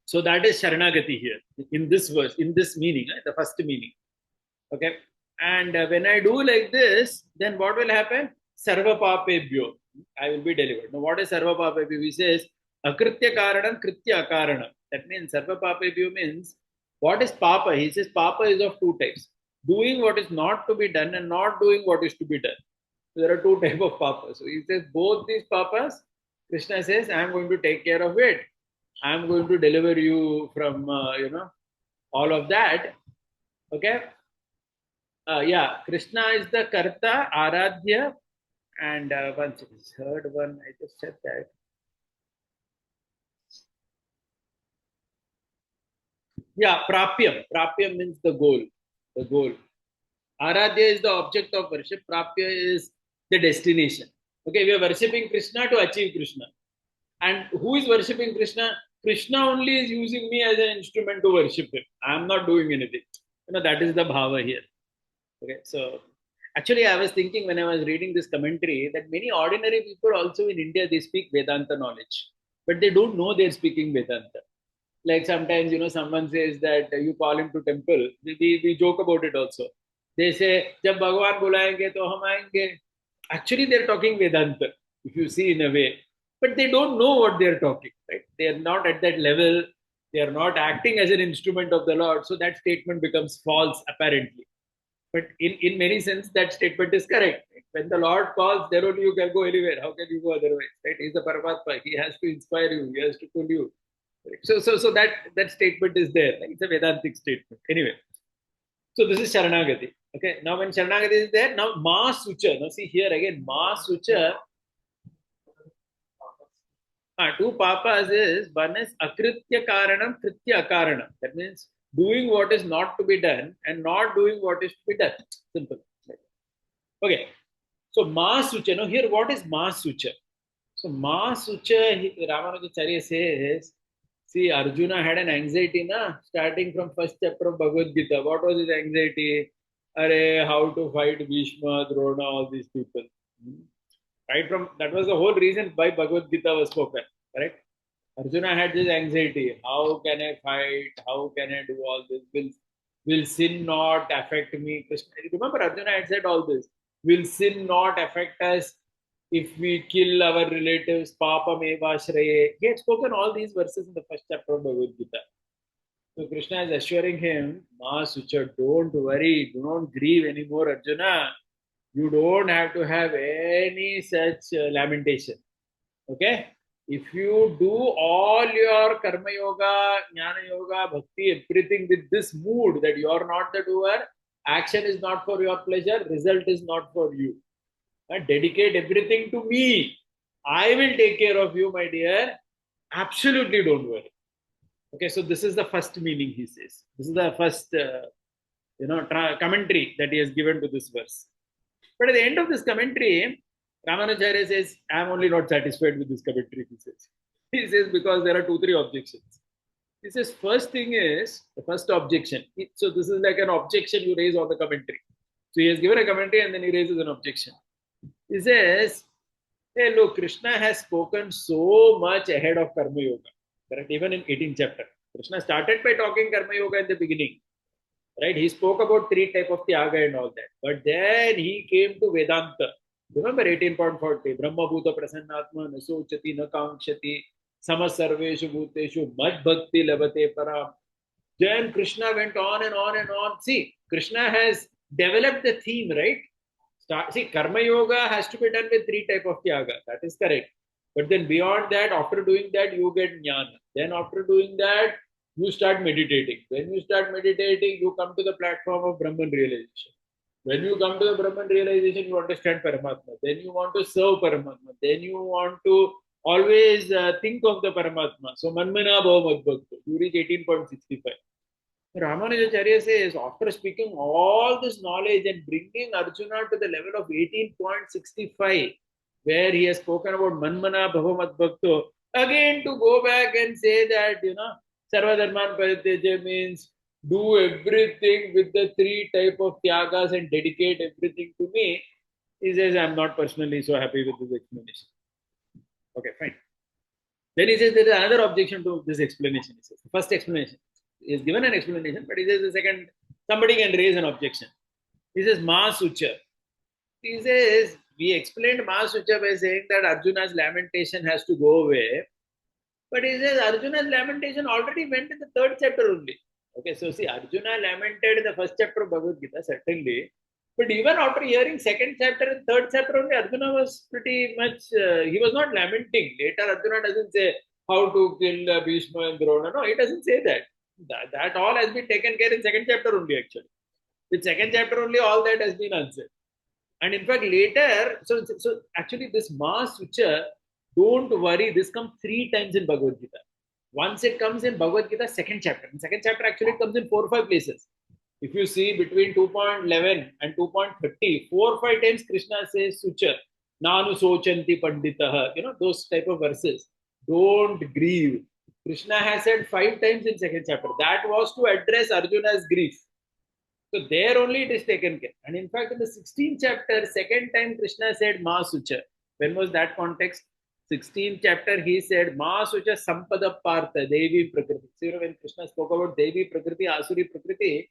so that is Sharanagati here in this verse, in this meaning, the first meaning. Okay. And when I do like this, then what will happen? Sarva papebhyo. I will be delivered. Now, what is Sarva papebhyo? He says, Akritya karanam, Kritya akaranam. That means Sarva papebhyo means what is Papa? He says Papa is of two types. Doing what is not to be done and not doing what is to be done. So there are two types of Papas. So he says both these Papas, Krishna says, I am going to take care of it. I am going to deliver you from, all of that. Okay. Yeah, Krishna is the Karta, Aradhya, and once it is third one, I just said that. Yeah, Prapyam. Prapyam means the goal. The goal. Aradhya is the object of worship. Prapya is the destination. Okay, we are worshipping Krishna to achieve Krishna. And who is worshipping Krishna? Krishna only is using me as an instrument to worship him. I am not doing anything. That is the bhava here. Okay, so actually, I was thinking when I was reading this commentary that many ordinary people also in India they speak Vedanta knowledge, but they don't know they're speaking Vedanta. Like sometimes someone says that you call him to temple. We joke about it also. They say, "Jab Bhagwan बुलाएंगे तो हम आएंगे." Actually, they're talking Vedanta. If you see in a way, but they don't know what they're talking. Right? They are not at that level. They are not acting as an instrument of the Lord. So that statement becomes false apparently. But in many sense, that statement is correct. Right? When the Lord calls, there only you can go anywhere. How can you go otherwise? Right? He's the Paramatma. He has to inspire you. He has to pull you. Right? So that statement is there. Right? It's a Vedantic statement. Anyway, so this is Sharanagati. Okay. Now when Sharanagati is there, now Ma Sucha. Now see here again, Ma Sucha. Two papas is one is akritya karanam, kritya akaranam. That means doing what is not to be done and not doing what is to be done. Simple. Okay. So Ma Sucha. Now here, what is Ma Sucha? So Ma Sucha, Ramanujacharya says, see, Arjuna had an anxiety, starting from first chapter of Bhagavad Gita. What was his anxiety? Are how to fight Bhishma, Drona, all these people. Right from that was the whole reason why Bhagavad Gita was spoken. Correct? Arjuna had this anxiety. How can I fight? How can I do all this? Will sin not affect me? Krishna, remember, Arjuna had said all this. Will sin not affect us if we kill our relatives? Papa meva shraye. He had spoken all these verses in the first chapter of Bhagavad Gita. So Krishna is assuring him, Ma Sucha, don't worry, do not grieve anymore, Arjuna. You don't have to have any such lamentation. Okay? If you do all your karma yoga, jnana yoga, bhakti, everything with this mood that you are not the doer, action is not for your pleasure, result is not for you. Dedicate everything to me. I will take care of you, my dear. Absolutely don't worry. Okay, so this is the first meaning he says. This is the first, commentary that he has given to this verse. But at the end of this commentary, Ramanujacharya says, I am only not satisfied with this commentary, he says. He says, because there are 2-3 objections. He says, first thing is, the first objection. So this is like an objection you raise on the commentary. So he has given a commentary and then he raises an objection. He says, hey, look, Krishna has spoken so much ahead of Karma Yoga. Correct? Even in 18th chapter. Krishna started by talking Karma Yoga in the beginning. Right? He spoke about 3 types of Tyaga and all that. But then he came to Vedanta. Remember 18.40. Brahma Bhuta Prasannatma Nasochati Nakangshati Samasarveshu Bhuteshu Mad Bhakti Labate Param. Then Krishna went on and on and on. See, Krishna has developed the theme, right? See, Karma Yoga has to be done with 3 types of Tyaga. That is correct. But then beyond that, after doing that, you get Jnana. Then after doing that, you start meditating. When you start meditating, you come to the platform of Brahman realization. When you come to the Brahman realization, you understand Paramatma. Then you want to serve Paramatma. Then you want to always think of the Paramatma. So, Manmana Bhava Madbhakta. You reach 18.65. Ramanujacharya says, after speaking all this knowledge and bringing Arjuna to the level of 18.65, where he has spoken about Manmana Bhava Madbhakta, again to go back and say that, Sarva Dharman Pariteja means do everything with the 3 types of Tyagas and dedicate everything to me. He says, I'm not personally so happy with this explanation. Okay, fine. Then he says, there is another objection to this explanation. He says, the first explanation. He has given an explanation, but he says the second, somebody can raise an objection. He says, Ma Sucha. He says, we explained Ma Sucha by saying that Arjuna's lamentation has to go away. But he says Arjuna's lamentation already went in the 3rd chapter only. Okay, so see, Arjuna lamented in the 1st chapter of Bhagavad Gita, certainly. But even after hearing 2nd chapter and 3rd chapter only, Arjuna was pretty much, he was not lamenting. Later, Arjuna doesn't say how to kill Bhishma and Drona. No, he doesn't say that. That all has been taken care in 2nd chapter only, actually. With 2nd chapter only, all that has been answered. And in fact, later, so actually this Ma Sucha, don't worry, this comes 3 times in Bhagavad Gita. Once it comes in Bhagavad Gita, 2nd chapter. In 2nd chapter, actually, it comes in 4 or 5 places. If you see between 2.11 and 2.30, 4 or 5 times Krishna says Sucha. Nanu sochanti panditah, those type of verses. Don't grieve. Krishna has said 5 times in second chapter. That was to address Arjuna's grief. So there only it is taken care. And in fact, in the 16th chapter, second time Krishna said Ma Sucha. When was that context? 16th chapter, he said Ma Sucha Sampada Partha Devi Prakriti. So, when Krishna spoke about Devi Prakriti, Asuri Prakriti,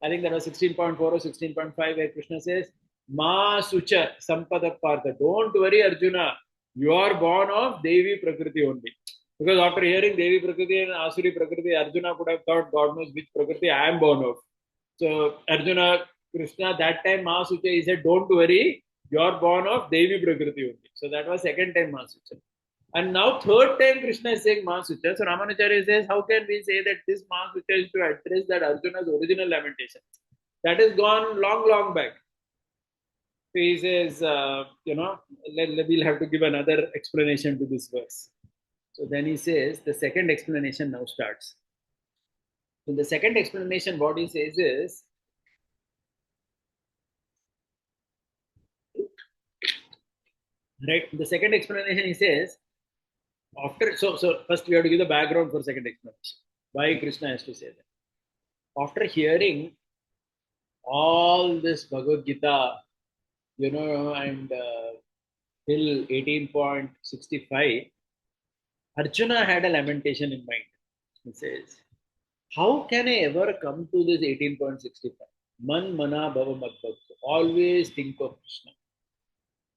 I think that was 16.4 or 16.5, where Krishna says Ma Sucha Sampada Partha. Don't worry, Arjuna. You are born of Devi Prakriti only. Because after hearing Devi Prakriti and Asuri Prakriti, Arjuna could have thought, God knows which Prakriti I am born of. So Arjuna, Krishna, that time Mahasucha, he said, don't worry, you're born of Devi Prakriti only. So that was second time Mahasucha. And now third time Krishna is saying Mahasucha. So Ramanacharya says, how can we say that this Mahasucha is to address that Arjuna's original lamentation? That is gone long, long back. So he says, we'll have to give another explanation to this verse. So then he says, the second explanation now starts. So the second explanation, what he says is, right? The second explanation, he says, so first we have to give the background for second explanation. Why Krishna has to say that. After hearing all this Bhagavad Gita, and till 18.65, Arjuna had a lamentation in mind. He says, how can I ever come to this 18.65? Man mana bhava madbhakta. Always think of Krishna.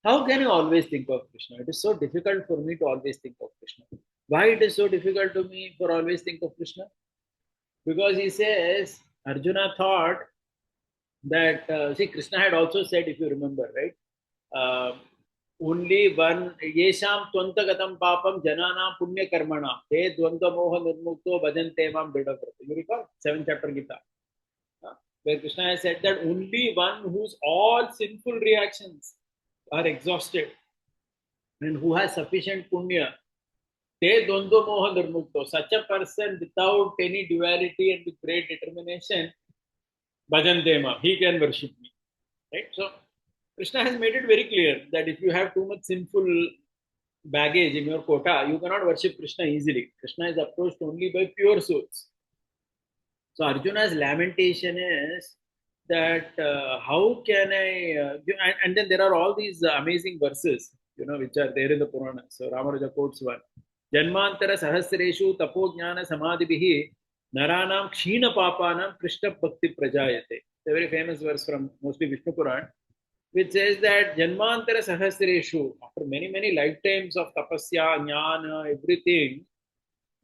How can you always think of Krishna? It is so difficult for me to always think of Krishna. Why it is so difficult to me for always think of Krishna? Because he says, Arjuna thought that, Krishna had also said, if you remember, right? Only one, Yesham Twantagatam Papam Janana Punya Karmana, Te Dwanda Moha Nirmukto Bhajante Mam Bidavrat. You recall? 7th chapter Gita. Where Krishna has said that only one whose all sinful reactions are exhausted and who has sufficient punya, te dvandva moha nirmukto, such a person without any duality and with great determination, bhajantema, he can worship me. Right? So Krishna has made it very clear that if you have too much sinful baggage in your quota, you cannot worship Krishna easily. Krishna is approached only by pure souls. So Arjuna's lamentation is that how can I, and then there are all these amazing verses, which are there in the Purana. So Ramanuja quotes one. Janmantara sahasreshu tapo jnana samadhibihi naranam kshina papanam krishna bhakti prajayate. A very famous verse from mostly Vishnu Puran, which says that Janmantara sahasreshu, after many, many lifetimes of tapasya, jnana, everything,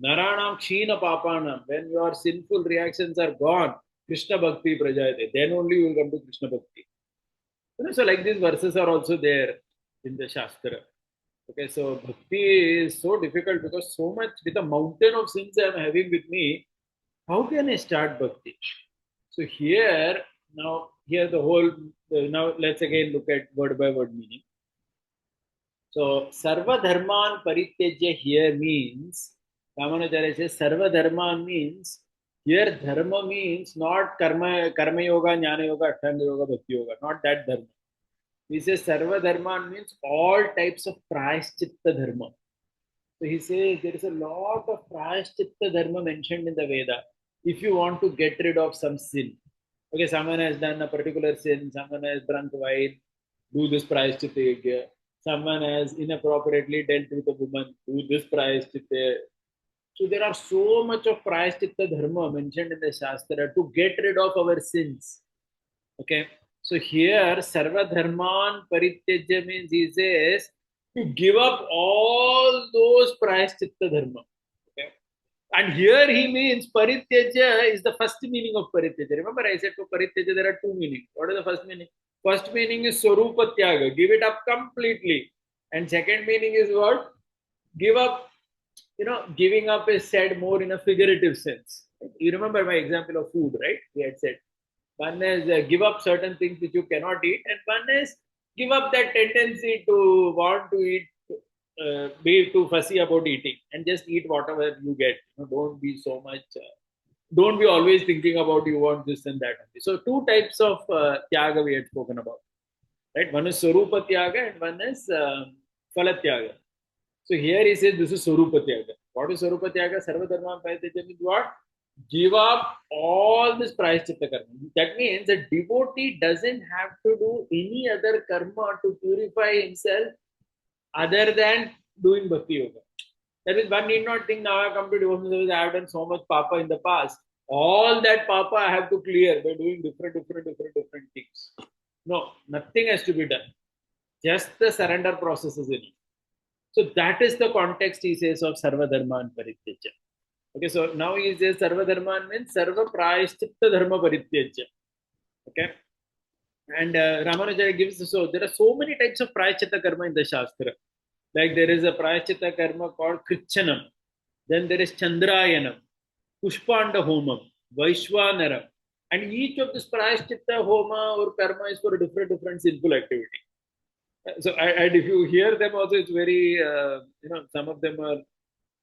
Naranam Kshina Papanam, when your sinful reactions are gone, Krishna Bhakti Prajayate, then only you will come to Krishna Bhakti. So like these verses are also there in the Shastra. Okay, so Bhakti is so difficult because so much, with a mountain of sins I am having with me, how can I start Bhakti? So here now let's again look at word by word meaning. So Sarva Dharman Parityajya here means, Ramanacharya says Sarva Dharma means, here Dharma means not Karma Yoga, Jnana Yoga, Ashtanga Yoga, Bhakti Yoga, not that Dharma. He says Sarva Dharma means all types of Prayaschitta Dharma. So he says there is a lot of Prayaschitta Dharma mentioned in the Veda. If you want to get rid of some sin, okay, someone has done a particular sin, someone has drunk wine, do this Prayaschitta Yajna. Someone has inappropriately dealt with a woman, do this Prayaschitta. So there are so much of Prayaschitta Dharma mentioned in the Shastra to get rid of our sins. Okay. So here, Sarva Dharman Parityajya means he says to give up all those Prayaschitta Dharma. Okay. And here he means Parityajya is the first meaning of Parityajya. Remember I said for Parityajya there are two meanings. What is the first meaning? First meaning is Swarupa Tyaga, give it up completely. And second meaning is what? Give up, giving up is said more in a figurative sense. You remember my example of food, right? We had said one is give up certain things which you cannot eat, and one is give up that tendency to want to eat, be too fussy about eating, and just eat whatever you get. Don't be so much. Don't be always thinking about you want this and that. So two types of tyaga we had spoken about. right? One is Swarupa Tyaga and one is Phala Tyaga. So here he says this is Swarupa Tyaga. What is Swarupa Tyaga? Sarva Dharma Parityaja means what? Give up all this prayaschitta karma. That means a devotee doesn't have to do any other karma to purify himself other than doing bhakti yoga. That means one need not think now I have come to devotional service, I have done so much papa in the past. All that papa I have to clear by doing different things. No, nothing has to be done. Just the surrender process is enough. So that is the context he says of Sarva Dharma and Parityaja. Okay, so now he says Sarva Dharma means Sarva Prayashchitta Dharma Parityaja. Okay. And Ramanujaya gives, so there are so many types of Prayashchitta Karma in the Shastra. Like there is a Prayashchitta Karma called Krichanam. Then there is Chandrayanam, Pushpanda Homam, Vaishwanaram. And each of this Prayashchitta Homa or Karma is for a different sinful activity. So, and if you hear them also, it's very, some of them are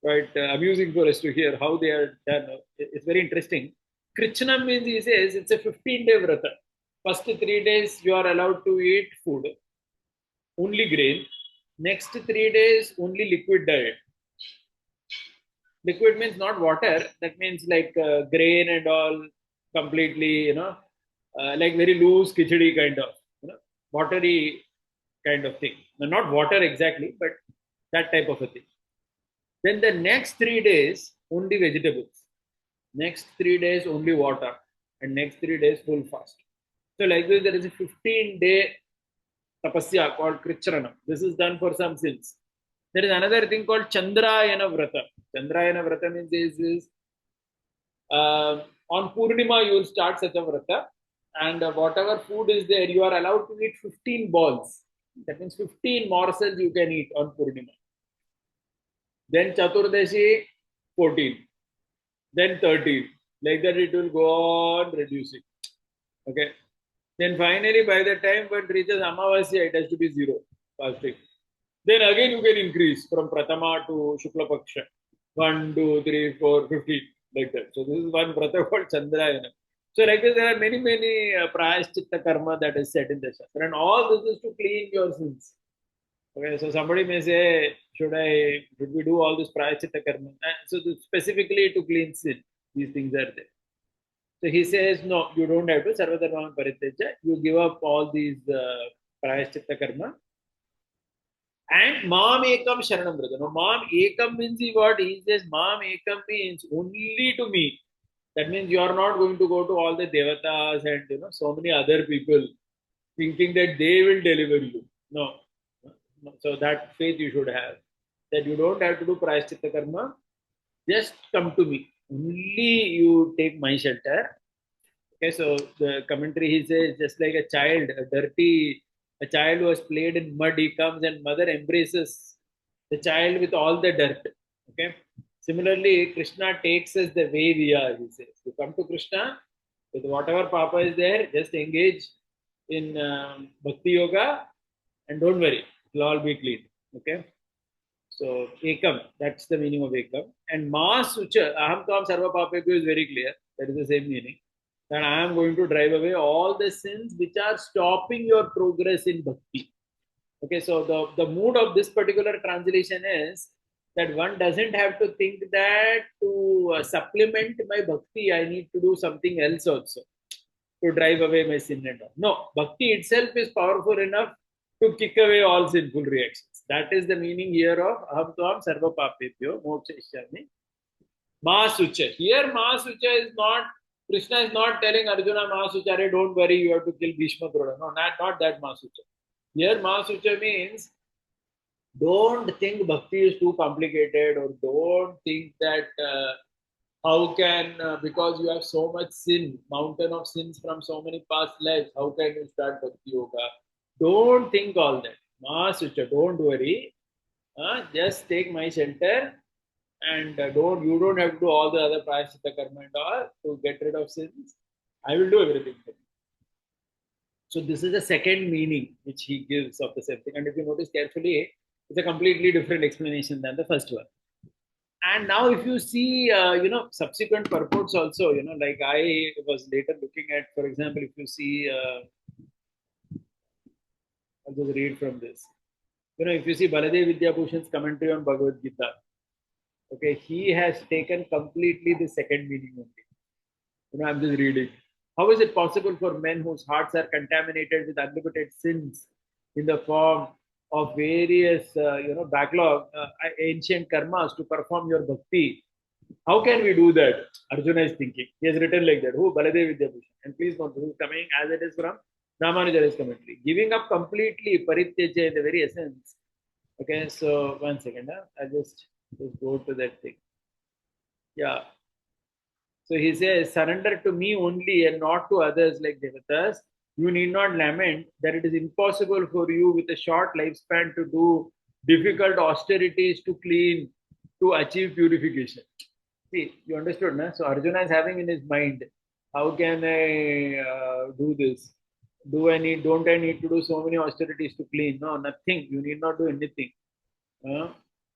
quite amusing for us to hear how they are done. It's very interesting. Krichanam means, he says, it's a 15-day vrata. First 3 days, you are allowed to eat food, only grain. Next 3 days, only liquid diet. Liquid means not water. That means like grain and all completely, like very loose khichdi kind of, watery kind of thing. Not water exactly, but that type of a thing. Then the next 3 days, only vegetables. Next 3 days, only water. And next 3 days, full fast. So like this, there is a 15-day tapasya called Kricharanam. This is done for some sins. There is another thing called Chandrayana Vrata. Chandrayana Vrata means is on Purnima you will start such a Vrata, and whatever food is there, you are allowed to eat 15 balls. That means 15 morsels you can eat on Purnima. Then Chaturdashi, 14. Then 13. Like that it will go on reducing. Okay. Then finally by the time one reaches Amavasya, it has to be 0 fasting. Then again you can increase from Pratama to Shukla Paksha. 1, 2, 3, 4, 15. Like that. So this is one Vrata called Chandrayana. So like this, there are many Prayashchitta Karma that is set in the Shastra. And all this is to clean your sins. Okay, so somebody may say, should we do all this Prayashchitta Karma? So specifically to clean sin, these things are there. So he says, no, you don't have to Sarva Dharma Parityaja. You give up all these Prayashchitta Karma. And Mam Ekam Sharanam Brother. Now, Mam Ekam means what? He says, Mam Ekam means only to me. That means you are not going to go to all the Devatas and so many other people thinking that they will deliver you. No. So that faith you should have. That you don't have to do Prayashchitta Karma. Just come to me. Only you take my shelter. Okay, so the commentary he says, just like a child, a child who has played in mud, he comes and mother embraces the child with all the dirt. Okay. Similarly, Krishna takes us the way we are, he says. You come to Krishna with whatever Papa is there, just engage in Bhakti Yoga and don't worry, it will all be clean. Okay. So, Ekam, that's the meaning of Ekam. And Ma Sucha, Aham Tam Sarva Papebhyo is very clear. That is the same meaning. That I am going to drive away all the sins which are stopping your progress in Bhakti. Okay, so the mood of this particular translation is that one doesn't have to think that to supplement my Bhakti, I need to do something else also to drive away my sin and all. No, Bhakti itself is powerful enough to kick away all sinful reactions. That is the meaning here of Aham Tvam Sarva Papebhyo Mokshayishyami. Ma Sucha. Here Ma Sucha is not, Krishna is not telling Arjuna Ma Sucha, don't worry, you have to kill Bhishma Drona. No, not that Ma Sucha. Here Ma Sucha means don't think Bhakti is too complicated, or don't think that how can, because you have so much sin, mountain of sins from so many past lives, how can you start Bhakti Yoga? Don't think all that. Ma Sucha, don't worry. Just take my shelter and you don't have to do all the other Prayashchitta Karma and all to get rid of sins. I will do everything for you. So this is the second meaning which he gives of the same thing. And if you notice carefully, it's a completely different explanation than the first one. And now if you see, subsequent purports also, like I was later looking at, for example, if you see I'll just read from this. If you see Baladev Vidyabhushan's commentary on Bhagavad Gita, okay, he has taken completely the second meaning only. I'm just reading. How is it possible for men whose hearts are contaminated with unlimited sins in the form of various, backlog, ancient karmas to perform your bhakti? How can we do that? Arjuna is thinking. He has written like that. Who? Baladev Vidyabhushan. And please note, this is coming as it is from Ramanujar's commentary. Giving up completely parityaja in the very essence. Okay, so one second. I'll just go to that thing. Yeah. So he says, surrender to me only and not to others like Devatas. You need not lament that it is impossible for you with a short lifespan to do difficult austerities to clean, to achieve purification. See, you understood, na? So Arjuna is having in his mind, how can I do this? Don't I need to do so many austerities to clean? No, nothing. You need not do anything.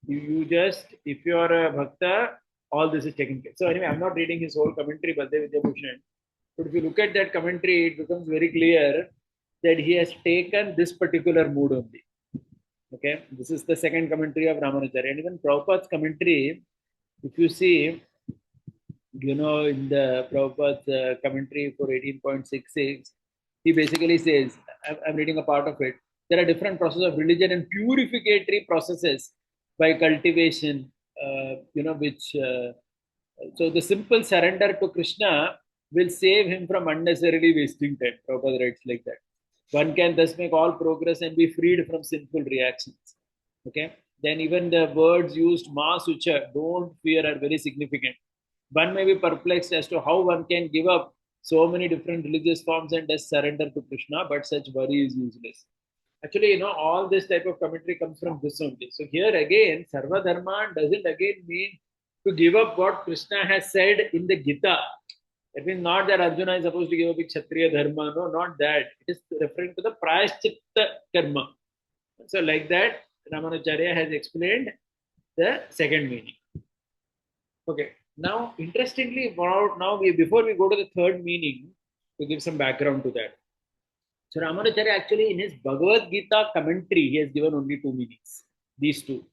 You just, if you are a bhakta, all this is taken care. So anyway, I'm not reading his whole commentary, Baladev Vidyabhushan. But if you look at that commentary, it becomes very clear that he has taken this particular mood only. Okay, this is the second commentary of Ramanujacharya. And even Prabhupada's commentary, if you see, in the Prabhupada's commentary for 18.66, he basically says, I'm reading a part of it, there are different processes of religion and purificatory processes by cultivation, so the simple surrender to Krishna will save him from unnecessarily wasting time. Prabhupada writes like that. One can thus make all progress and be freed from sinful reactions. Okay. Then even the words used, ma sucha, don't fear, are very significant. One may be perplexed as to how one can give up so many different religious forms and just surrender to Krishna, but such worry is useless. Actually, all this type of commentary comes from this only. So here again, Sarva Dharma doesn't again mean to give up what Krishna has said in the Gita. It means not that Arjuna is supposed to give up Kshatriya Dharma. No, not that. It is referring to the Prayaschitta Karma. So like that, Ramanujacharya has explained the second meaning. Okay. Now, interestingly, before we go to the third meaning, to give some background to that. So Ramanujacharya actually in his Bhagavad Gita commentary, he has given only two meanings, these two.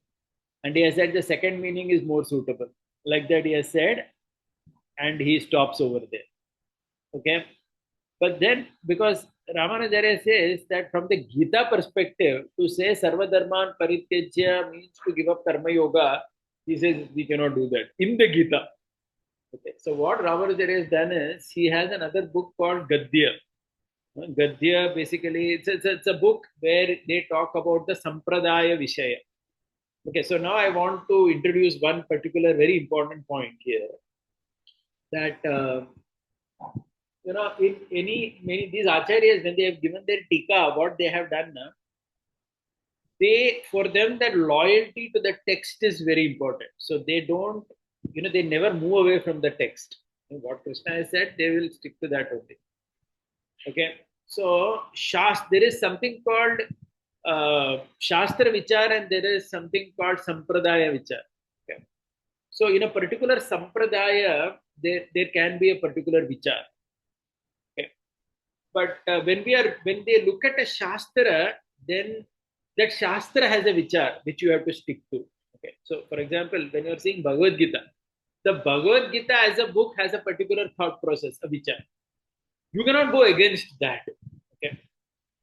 And he has said the second meaning is more suitable. Like that he has said, and he stops over there. Okay. But then, because Ramanujacharya says that from the Gita perspective, to say Sarva Dharman Parityajya means to give up Karma Yoga, he says we cannot do that in the Gita. Okay. So what Ramanujacharya has done is, he has another book called Gadya. Gadya basically, it's a book where they talk about the Sampradaya Vishaya. Okay, so now I want to introduce one particular very important point here. That, in many these acharyas, when they have given their tika, what they have done, for them, that loyalty to the text is very important. So they don't, they never move away from the text. What Krishna has said, they will stick to that only. Okay, so there is something called Shastra Vichar and there is something called Sampradaya Vichar. Okay, so in a particular Sampradaya, there can be a particular Vichar. Okay, but when they look at a Shastra, then that Shastra has a Vichar which you have to stick to. Okay, so for example, when you are seeing Bhagavad Gita, the Bhagavad Gita as a book has a particular thought process, a Vichar. You cannot go against that. Okay.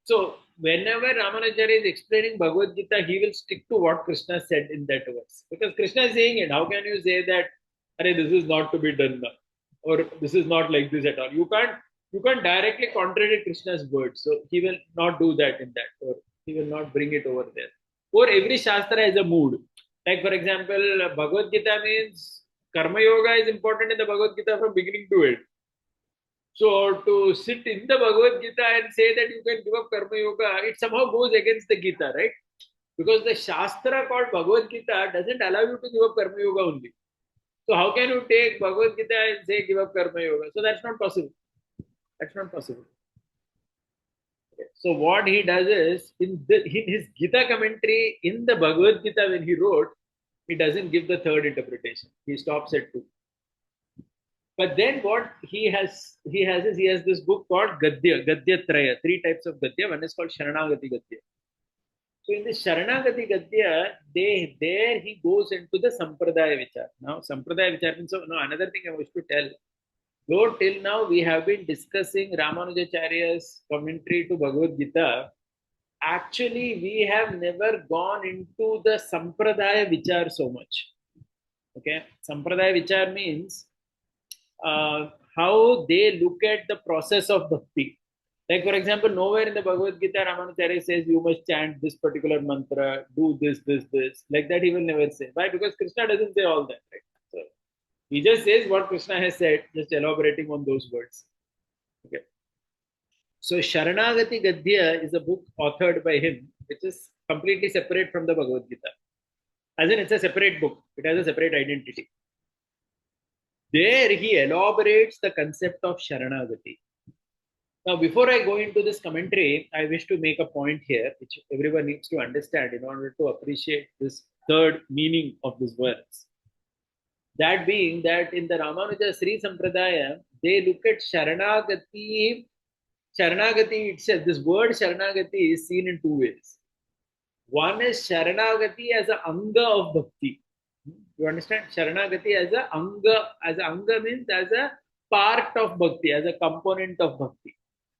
So whenever Ramanujacharya is explaining Bhagavad Gita, he will stick to what Krishna said in that verse. Because Krishna is saying it. How can you say that, this is not to be done now? Or this is not like this at all? You can't directly contradict Krishna's words. So he will not do that in that. Or he will not bring it over there. Or every Shastra has a mood. Like for example, Bhagavad Gita means Karma Yoga is important in the Bhagavad Gita from beginning to end. So to sit in the Bhagavad Gita and say that you can give up Karma Yoga, it somehow goes against the Gita, right? Because the Shastra called Bhagavad Gita doesn't allow you to give up Karma Yoga only. So how can you take Bhagavad Gita and say give up Karma Yoga? So that's not possible. That's not possible. Okay. So what he does is, in his Gita commentary, in the Bhagavad Gita when he wrote, he doesn't give the third interpretation. He stops at 2. But then what he has this book called Gadya Traya, 3 types of Gadya. One is called Sharanagati Gadya. So in the Sharanagati Gadya, there he goes into the Sampradaya Vichar. Now, Sampradaya Vichar means, so now another thing I wish to tell. Though till now we have been discussing Ramanujacharya's commentary to Bhagavad Gita, actually we have never gone into the Sampradaya Vichar so much. Okay, Sampradaya Vichar means how they look at the process of bhakti. Like, for example, nowhere in the Bhagavad Gita, Ramanujacharya says you must chant this particular mantra, do this, this, this. Like that, he will never say. Why? Because Krishna doesn't say all that. Right? So, he just says what Krishna has said, just elaborating on those words. Okay. So, Sharanagati Gadya is a book authored by him, which is completely separate from the Bhagavad Gita. As in, it's a separate book, it has a separate identity. There, he elaborates the concept of Sharanagati. Now, before I go into this commentary, I wish to make a point here, which everyone needs to understand in order to appreciate this third meaning of this verse. That being that in the Ramanuja Sri Sampradaya, they look at Sharanagati. Sharanagati itself, this word Sharanagati is seen in two ways. One is Sharanagati as an Anga of Bhakti. You understand? Sharanagati as an Anga means as a part of Bhakti, as a component of Bhakti.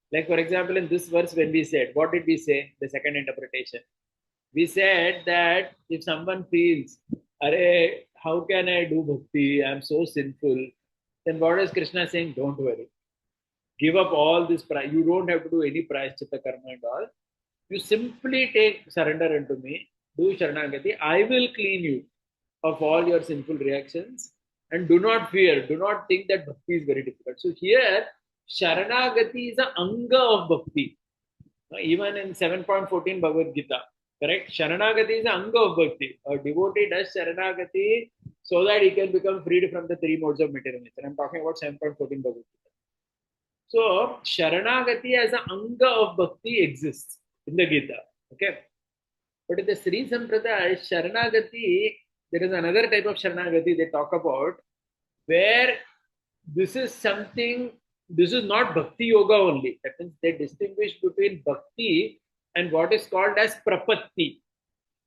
Like, for example, in this verse, when we said, what did we say? The second interpretation. We said that if someone feels, Are, how can I do bhakti? I'm so sinful. Then what is Krishna saying? Don't worry. Give up all this price. You don't have to do any prayaschitta karma and all. You simply take surrender unto me, do Sharanagati. I will clean you of all your sinful reactions. And do not fear. Do not think that bhakti is very difficult. So here, Sharanagati is an anga of bhakti. Even in 7.14 Bhagavad Gita, correct? Sharanagati is an anga of bhakti. A devotee does Sharanagati so that he can become freed from the three modes of material nature. I'm talking about 7.14 Bhagavad Gita. So, Sharanagati as an anga of bhakti exists in the Gita. Okay. But in the Sri Sampradaya, Sharanagati, there is another type of Sharanagati they talk about where this is something, this is not bhakti yoga only. That means they distinguish between bhakti and what is called as prapatti.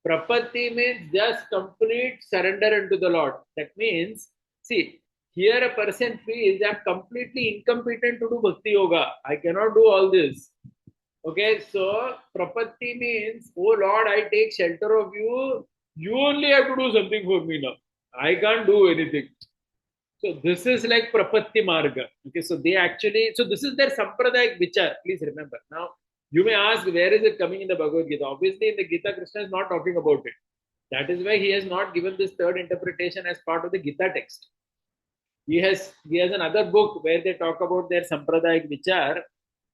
Prapatti means just complete surrender unto the Lord. That means, see, here a person feels I'm completely incompetent to do bhakti yoga. I cannot do all this. Okay, so prapatti means, oh Lord, I take shelter of you. You only have to do something for me now. I can't do anything. So this is like Prapatti Marga. Okay, so they actually, so this is their Sampradayak Vichar. Please remember. Now, you may ask, where is it coming in the Bhagavad Gita? Obviously, in the Gita, Krishna is not talking about it. That is why he has not given this third interpretation as part of the Gita text. He has another book where they talk about their Sampradayak Vichar,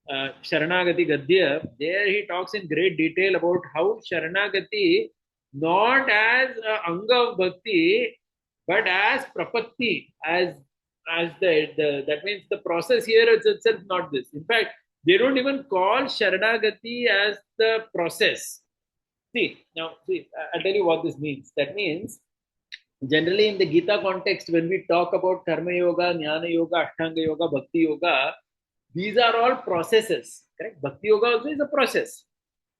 Sharanagati Gadya. There he talks in great detail about how Sharanagati, not as Anga of Bhakti, but as prapatti, as the that means the process here is itself not this. In fact, they don't even call Sharanagati as the process. See, I'll tell you what this means. That means generally in the Gita context, when we talk about Karma Yoga, Jnana Yoga, Ashtanga Yoga, Bhakti Yoga, these are all processes. Correct? Bhakti Yoga also is a process.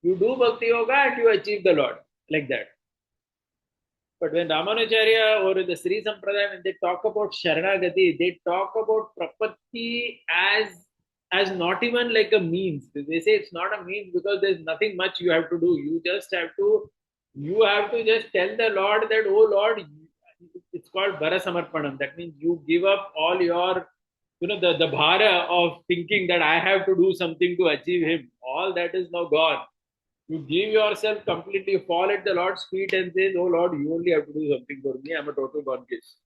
You do Bhakti Yoga and you achieve the Lord. Like that. But when Ramanujacharya or the Sri Sampradaya, when they talk about Sharanagati, they talk about Prapatti as not even like a means. They say it's not a means because there's nothing much you have to do. You have to just tell the Lord that, oh Lord, it's called Bara Samarpanam. That means you give up all your, the bhara of thinking that I have to do something to achieve him. All that is now gone. You give yourself completely, fall at the Lord's feet and say, oh Lord, you only have to do something for me. I'm a total case.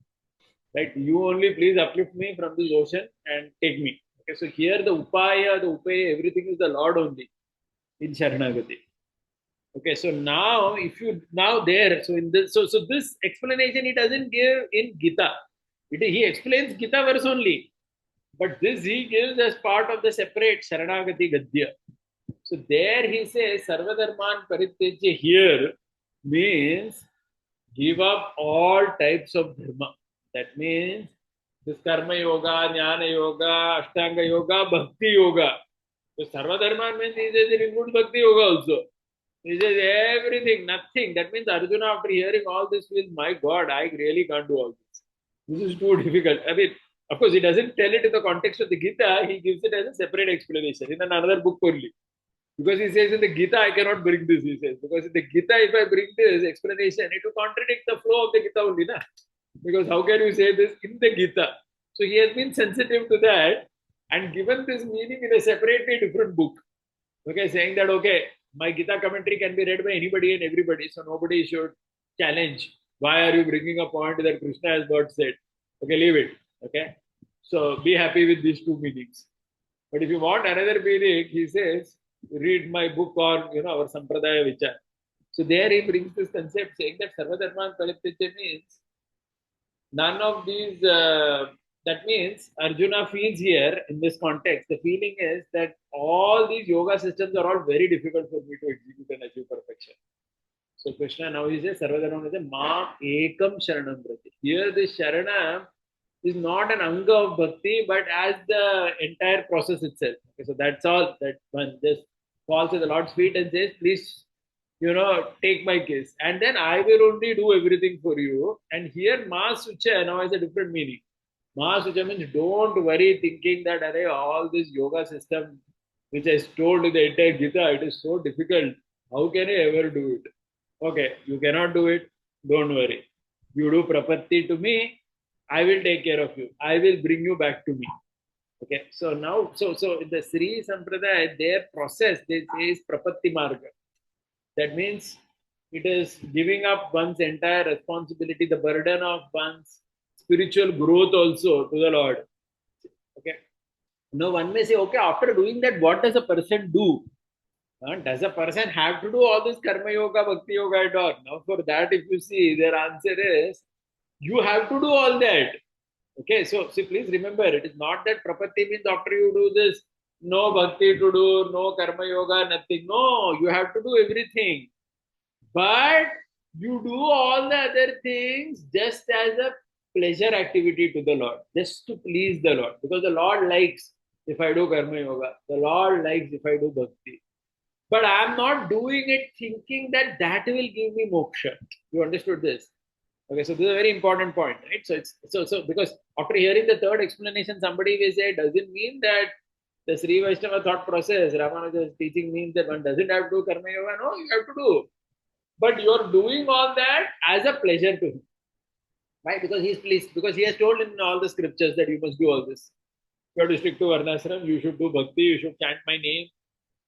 Right? You only please uplift me from this ocean and take me. Okay, so here the upaya, everything is the Lord only in Sharanagati. Okay, so now so this explanation he doesn't give in Gita. He explains Gita verse only. But this he gives as part of the separate Sharanagati Gadya. So there he says, Sarvadharman Parityajya here means give up all types of dharma. That means this Karma Yoga, Jnana Yoga, Ashtanga Yoga, Bhakti Yoga. So Sarvadharman means he says it includes Bhakti Yoga also. He says everything, nothing. That means Arjuna, after hearing all this, feels, my God, I really can't do all this. This is too difficult. I mean, of course, he doesn't tell it in the context of the Gita. He gives it as a separate explanation in another book only. Because he says in the Gita, I cannot bring this, he says. Because in the Gita, if I bring this explanation, it will contradict the flow of the Gita only. Na? Because how can you say this in the Gita? So he has been sensitive to that and given this meaning in a separately different book. Okay, saying that, okay, my Gita commentary can be read by anybody and everybody, so nobody should challenge. Why are you bringing a point that Krishna has not said? Okay, leave it. Okay, so be happy with these two meanings. But if you want another meaning, he says, read my book on, our Sampradaya Vichar. So there he brings this concept saying that Sarvadharman Parityajya means none of these, that means Arjuna feels here in this context, the feeling is that all these yoga systems are all very difficult for me to execute and achieve perfection. So Krishna now he says, Sarvadharman says, Ma Ekam Sharanam Brati. Here this Sharanam is not an anga of bhakti, but as the entire process itself. Okay, so that's all that one just falls at the Lord's feet and says, please, take my case. And then I will only do everything for you. And here, Ma Sucha now has a different meaning. Ma Sucha means don't worry thinking that array, all this yoga system, which is told in the entire Gita, it is so difficult. How can I ever do it? Okay, you cannot do it. Don't worry. You do prapatti to me, I will take care of you. I will bring you back to me. Okay, so now, so in the Sri Sampradaya, their process, they say is prapatti marga. That means it is giving up one's entire responsibility, the burden of one's spiritual growth also to the Lord. Okay. Now one may say, okay, after doing that, what does a person do? Does a person have to do all this karma yoga, bhakti yoga and all? Now for that, if you see, their answer is, you have to do all that. Okay, so see, please remember, it is not that prapatti means after you do this, no bhakti to do, no karma yoga, nothing. No, you have to do everything. But you do all the other things just as a pleasure activity to the Lord, just to please the Lord. Because the Lord likes if I do karma yoga, the Lord likes if I do bhakti. But I'm not doing it thinking that that will give me moksha. You understood this? Okay, so this is a very important point, right? So it's so because after hearing the third explanation, somebody will say, does it mean that the Sri Vaishnava thought process, Ramanuja's teaching means that one doesn't have to do karma yoga? No, you have to do. But you're doing all that as a pleasure to him. Right? Because he's pleased, because he has told in all the scriptures that you must do all this. You have to stick to Varnashram, you should do bhakti, you should chant my name,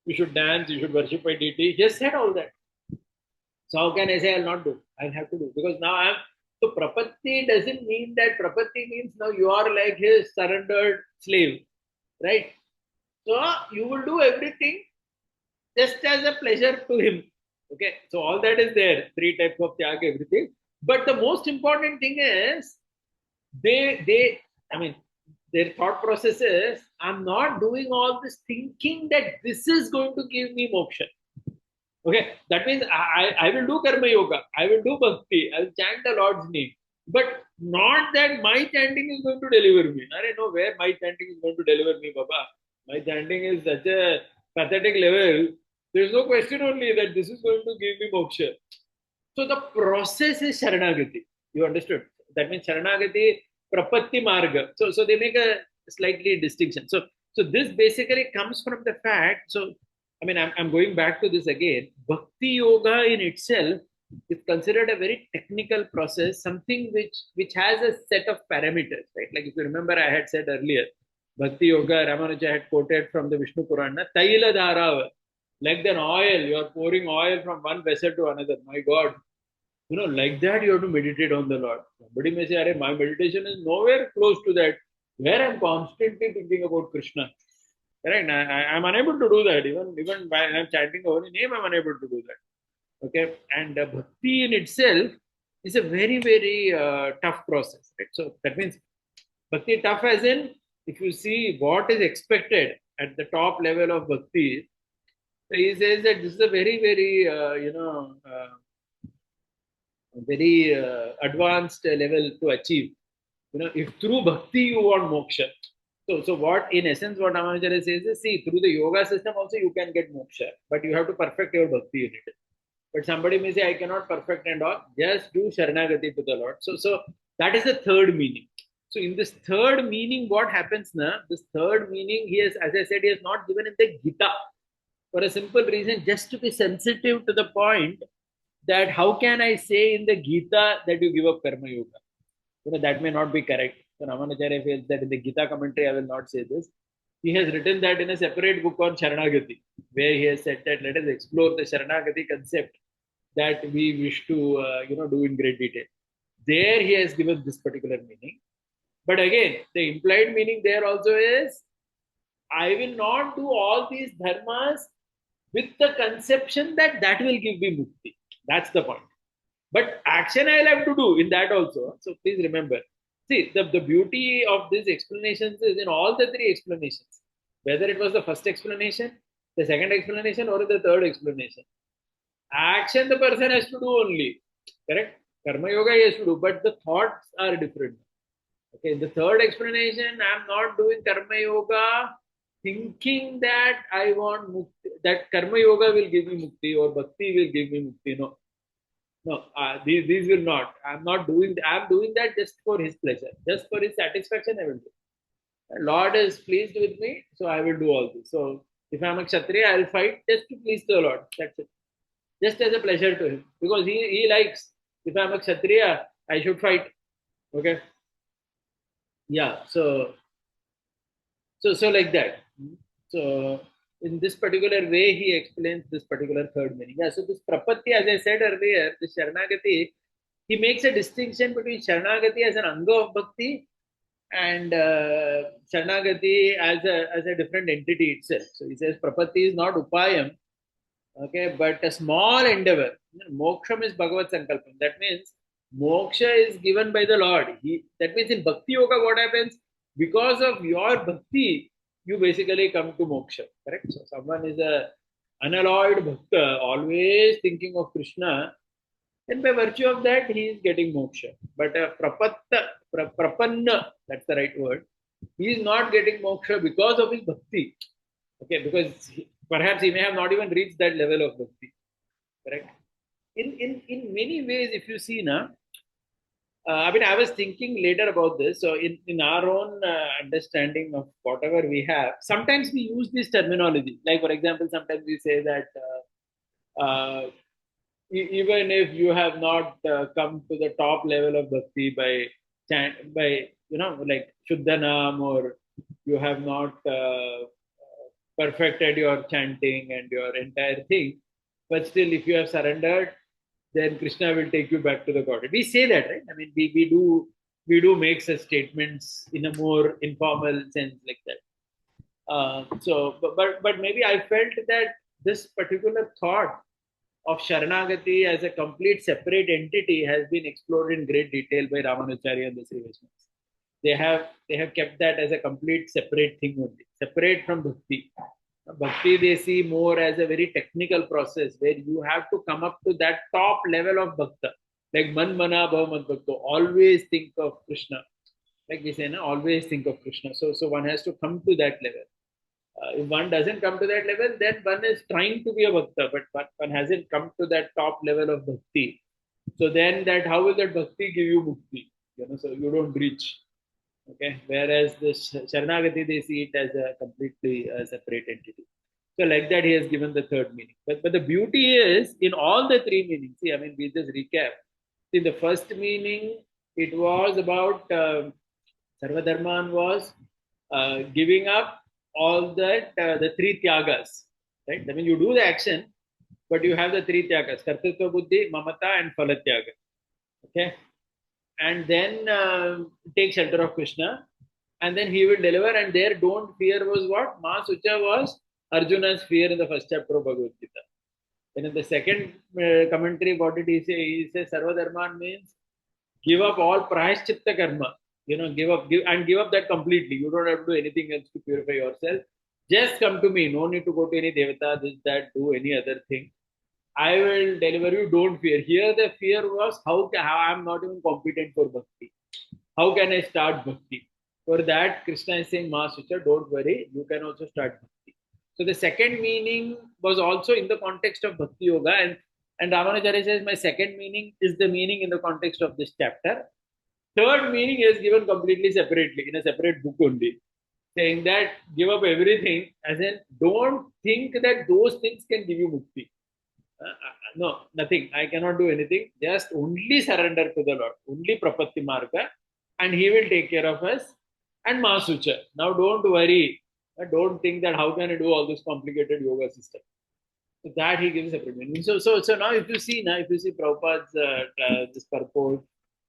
you should dance, you should worship my deity. He has said all that. So how can I say I'll not do? I'll have to do. Because now I'm so prapatti doesn't mean that prapatti means now you are like his surrendered slave. Right? So you will do everything just as a pleasure to him. Okay, so all that is there, three types of tyaga, everything. But the most important thing is I mean, their thought process is, I'm not doing all this thinking that this is going to give me moksha. Okay, that means I will do karma yoga, I will do bhakti, I will chant the Lord's name, but not that my chanting is going to deliver me. I don't know where my chanting is going to deliver me, Baba. My chanting is such a pathetic level. There is no question only that this is going to give me moksha. So the process is Sharanagati. You understood? That means Sharanagati, Prapatti Marga. So they make a slightly distinction. So this basically comes from the fact. So I mean, I'm going back to this again. Bhakti yoga in itself is considered a very technical process, something which has a set of parameters, right? Like if you remember, I had said earlier, Bhakti yoga, Ramanuja had quoted from the Vishnu Purana, Taila Dharava, like an oil, you are pouring oil from one vessel to another. My God, like that you have to meditate on the Lord. Somebody may say, my meditation is nowhere close to that, where I'm constantly thinking about Krishna. Right? I'm unable to do that. Even when I'm chanting the holy name, I'm unable to do that. Okay, and bhakti in itself is a very, very tough process. Right? So that means bhakti tough as in, if you see what is expected at the top level of bhakti, he says that this is a very, very, very advanced level to achieve. If through bhakti you want moksha, So what, in essence, what Ramanujacharya says is, see, through the yoga system also you can get moksha, but you have to perfect your bhakti in it. But somebody may say, I cannot perfect and all. Just do Sharanagati to the Lord. So that is the third meaning. So in this third meaning, what happens now? This third meaning, he has, as I said, he has not given in the Gita for a simple reason, just to be sensitive to the point that how can I say in the Gita that you give up Karma Yoga? That may not be correct. So Ramanujacharya feels that in the Gita commentary, I will not say this. He has written that in a separate book on Sharanagati, where he has said that let us explore the Sharanagati concept that we wish to do in great detail. There he has given this particular meaning. But again, the implied meaning there also is I will not do all these dharmas with the conception that that will give me mukti. That's the point. But action I'll have to do in that also. So please remember. See, the beauty of these explanations is in all the three explanations, whether it was the first explanation, the second explanation, or the third explanation. Action the person has to do only. Correct? Karma yoga he has to do, but the thoughts are different. Okay, the third explanation, I'm not doing karma yoga thinking that I want mukti, that karma yoga will give me mukti or bhakti will give me mukti. No, no, these will not. I'm not doing. I'm doing that just for His pleasure, just for His satisfaction. I will do. The Lord is pleased with me, so I will do all this. So if I'm a kshatriya, I'll fight just to please the Lord. That's it. Just as a pleasure to Him, because He likes. If I'm a kshatriya, I should fight. Okay. Yeah. So like that. So in this particular way, he explains this particular third meaning. Yeah. So this prapatti, as I said earlier, the Sharanagati, he makes a distinction between Sharanagati as an anga of bhakti and Sharanagati as a different entity itself. So he says prapatti is not upayam, okay, but a small endeavor. Moksham is Bhagavad Sankalpam. That means moksha is given by the Lord. That means in Bhakti Yoga, what happens? Because of your bhakti, you basically come to moksha. Correct? So someone is a unalloyed bhakta, always thinking of Krishna, and by virtue of that, he is getting moksha. But a prapanna, that's the right word, he is not getting moksha because of his bhakti. Okay, because perhaps he may have not even reached that level of bhakti. Correct? In many ways, if you see now, I mean, I was thinking later about this. So, in our own understanding of whatever we have, sometimes we use this terminology. Like, for example, sometimes we say that even if you have not come to the top level of bhakti by like Shuddhanam, or you have not perfected your chanting and your entire thing, but still, if you have surrendered, then Krishna will take you back to the Godhead. We say that, right? I mean, we do make such statements in a more informal sense like that. But maybe I felt that this particular thought of Sharanagati as a complete separate entity has been explored in great detail by Ramanujacharya and the Sri Vaishnavas. They have kept that as a complete separate thing only, separate from bhakti. Bhakti they see more as a very technical process where you have to come up to that top level of bhakta. Like man mana bhav mad bhakta. Always think of Krishna. Like we say, na, always think of Krishna. So one has to come to that level. If one doesn't come to that level, then one is trying to be a bhakta, but one hasn't come to that top level of bhakti. So then that how will that bhakti give you mukti? So you don't reach. Okay. Whereas the Sharanagati, they see it as a completely separate entity. So like that, he has given the third meaning. But the beauty is in all the three meanings. See, I mean, we just recap. In the first meaning, it was about Sarvadharman was giving up all that, the three tyagas, right? I mean, you do the action, but you have the three tyagas, kartritva buddhi, mamata, and phalatyaga. Okay. And then take shelter of Krishna, and then he will deliver. And there, don't fear was what? Ma Sucha was Arjuna's fear in the first chapter of Bhagavad Gita. And in the second commentary, what did he say? He says Sarvadharman means give up all prayashchitta karma. Give up that completely. You don't have to do anything else to purify yourself. Just come to me. No need to go to any devata, this, that, do any other thing. I will deliver you. Don't fear. Here the fear was how I'm not even competent for bhakti. How can I start bhakti? For that, Krishna is saying, Mahasucha, don't worry, you can also start bhakti. So the second meaning was also in the context of Bhakti Yoga, and Ramanujacharya says, my second meaning is the meaning in the context of this chapter. Third meaning is given completely separately in a separate book only, saying that give up everything, as in don't think that those things can give you mukti. No, nothing. I cannot do anything. Just only surrender to the Lord, only Prapatti Marga, and He will take care of us. And Mahasucha. Now don't worry. Don't think that how can I do all this complicated yoga system. So that he gives separate meaning. So now if you see Prabhupada's this purport,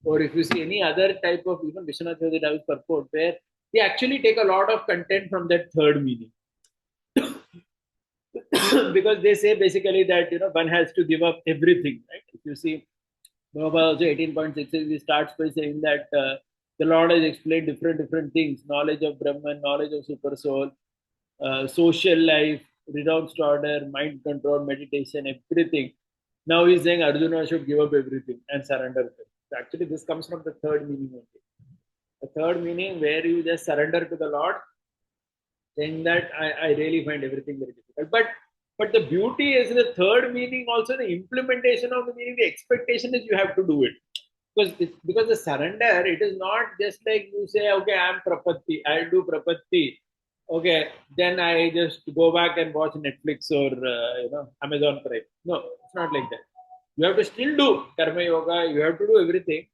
or if you see any other type of even Vishwanath Thakur's purport, where they actually take a lot of content from that third meaning. Because they say basically that one has to give up everything, right? If you see Prabhupada also 18.6, he starts by saying that the Lord has explained different things: knowledge of Brahman, knowledge of Super Soul, social life, renounced order, mind control, meditation, everything. Now he's saying Arjuna should give up everything and surrender. So actually, this comes from the third meaning only. The third meaning where you just surrender to the Lord, saying that I really find everything very difficult. But the beauty is the third meaning also the implementation of the meaning. The expectation is you have to do it because the surrender, it is not just like you say, okay, I'm Prapatti, I'll do Prapatti. Okay, then I just go back and watch Netflix or Amazon Prime. No, it's not like that. You have to still do Karma Yoga. You have to do everything,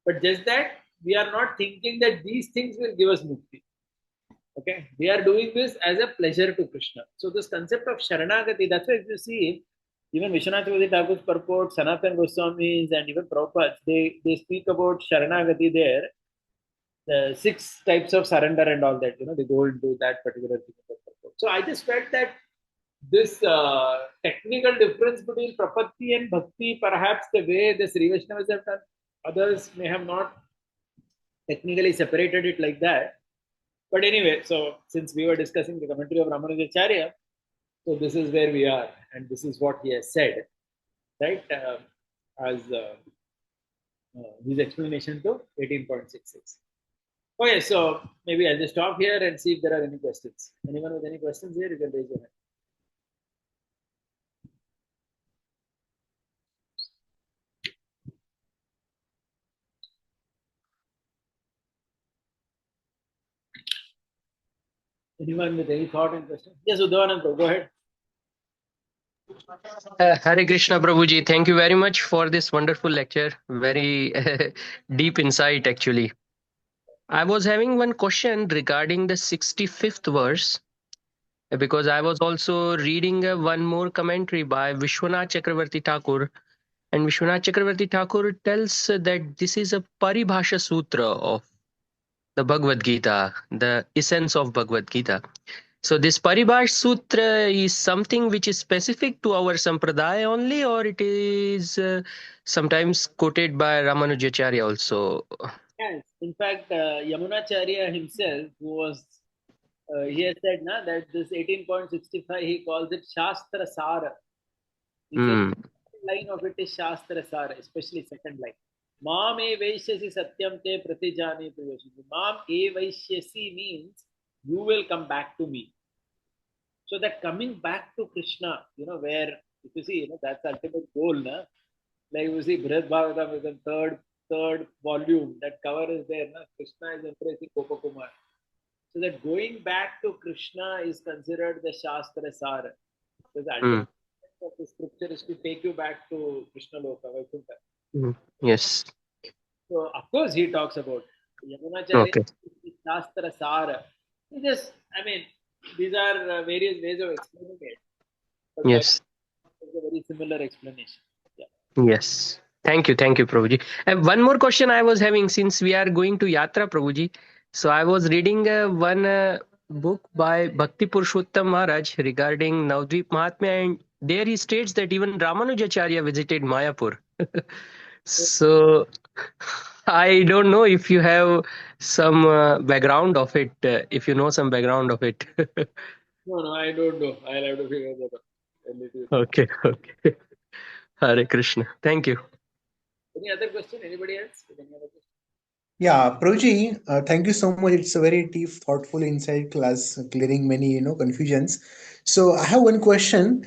but just that we are not thinking that these things will give us mukti. Okay, we are doing this as a pleasure to Krishna. So this concept of Sharanagati, that's why if you see, even Vishwanath Thakur's purport, Sanatan Goswamis, and even Prabhupada, they speak about Sharanagati there, the 6 types of surrender and all that, they go into that particular thing. So I just felt that this technical difference between Prapatti and Bhakti, perhaps the way the Sri Vaishnavas have done, others may have not technically separated it like that. But anyway, so since we were discussing the commentary of Ramanujacharya, so this is where we are, and this is what he has said, right? As his explanation to 18.66. Okay, so maybe I'll just stop here and see if there are any questions. Anyone with any questions here, you can raise your hand. Anyone with any thought and question? Yes, Udavanand, go ahead. Hare Krishna Prabhuji, thank you very much for this wonderful lecture. Very deep insight, actually. I was having one question regarding the 65th verse, because I was also reading one more commentary by Vishwanath Chakravarti Thakur. And Vishwanath Chakravarti Thakur tells that this is a Paribhasha Sutra of the Bhagavad Gita, the essence of Bhagavad Gita. So this Paribhash Sutra is something which is specific to our sampradaya only, or it is sometimes quoted by Ramanujacharya also? Yes, in fact, Yamunacharya himself, who was, he has said that this 18.65, he calls it Shastra Sara. He said, Hmm. line of it is Shastra Sara, especially second line. Mam e vaishyasi satyam te pratijani priyosimi. Mam e vaishyasi means you will come back to me. So that coming back to Krishna, where if you see, that's the ultimate goal, like you see, Brihad Bhagavatam is the third volume. That cover is there, Krishna is embracing Gopakumar. So that going back to Krishna is considered the Shastra Sara. So the ultimate of the scripture is to take you back to Krishna Loka, Vaikuntha. Yes. So of course he talks about Yamunacharya Okay. Shastra Sara. These are various ways of explaining it. But Yes. it's a very similar explanation. Yeah. Yes. Thank you. Thank you, Prabhuji. And one more question I was having, since we are going to Yatra, Prabhuji. So I was reading one book by Bhakti Purushottam Maharaj regarding Navdvip Mahatmya, and there he states that even Ramanujacharya visited Mayapur. So I don't know if you have some background of it, if you know some background of it. No, I don't know. I'll have to figure that out. Okay, okay. Hare Krishna. Thank you. Any other question? Anybody else? With any other question? Yeah, Prabhuji, thank you so much. It's a very deep, thoughtful, insight class, clearing many, confusions. So I have one question.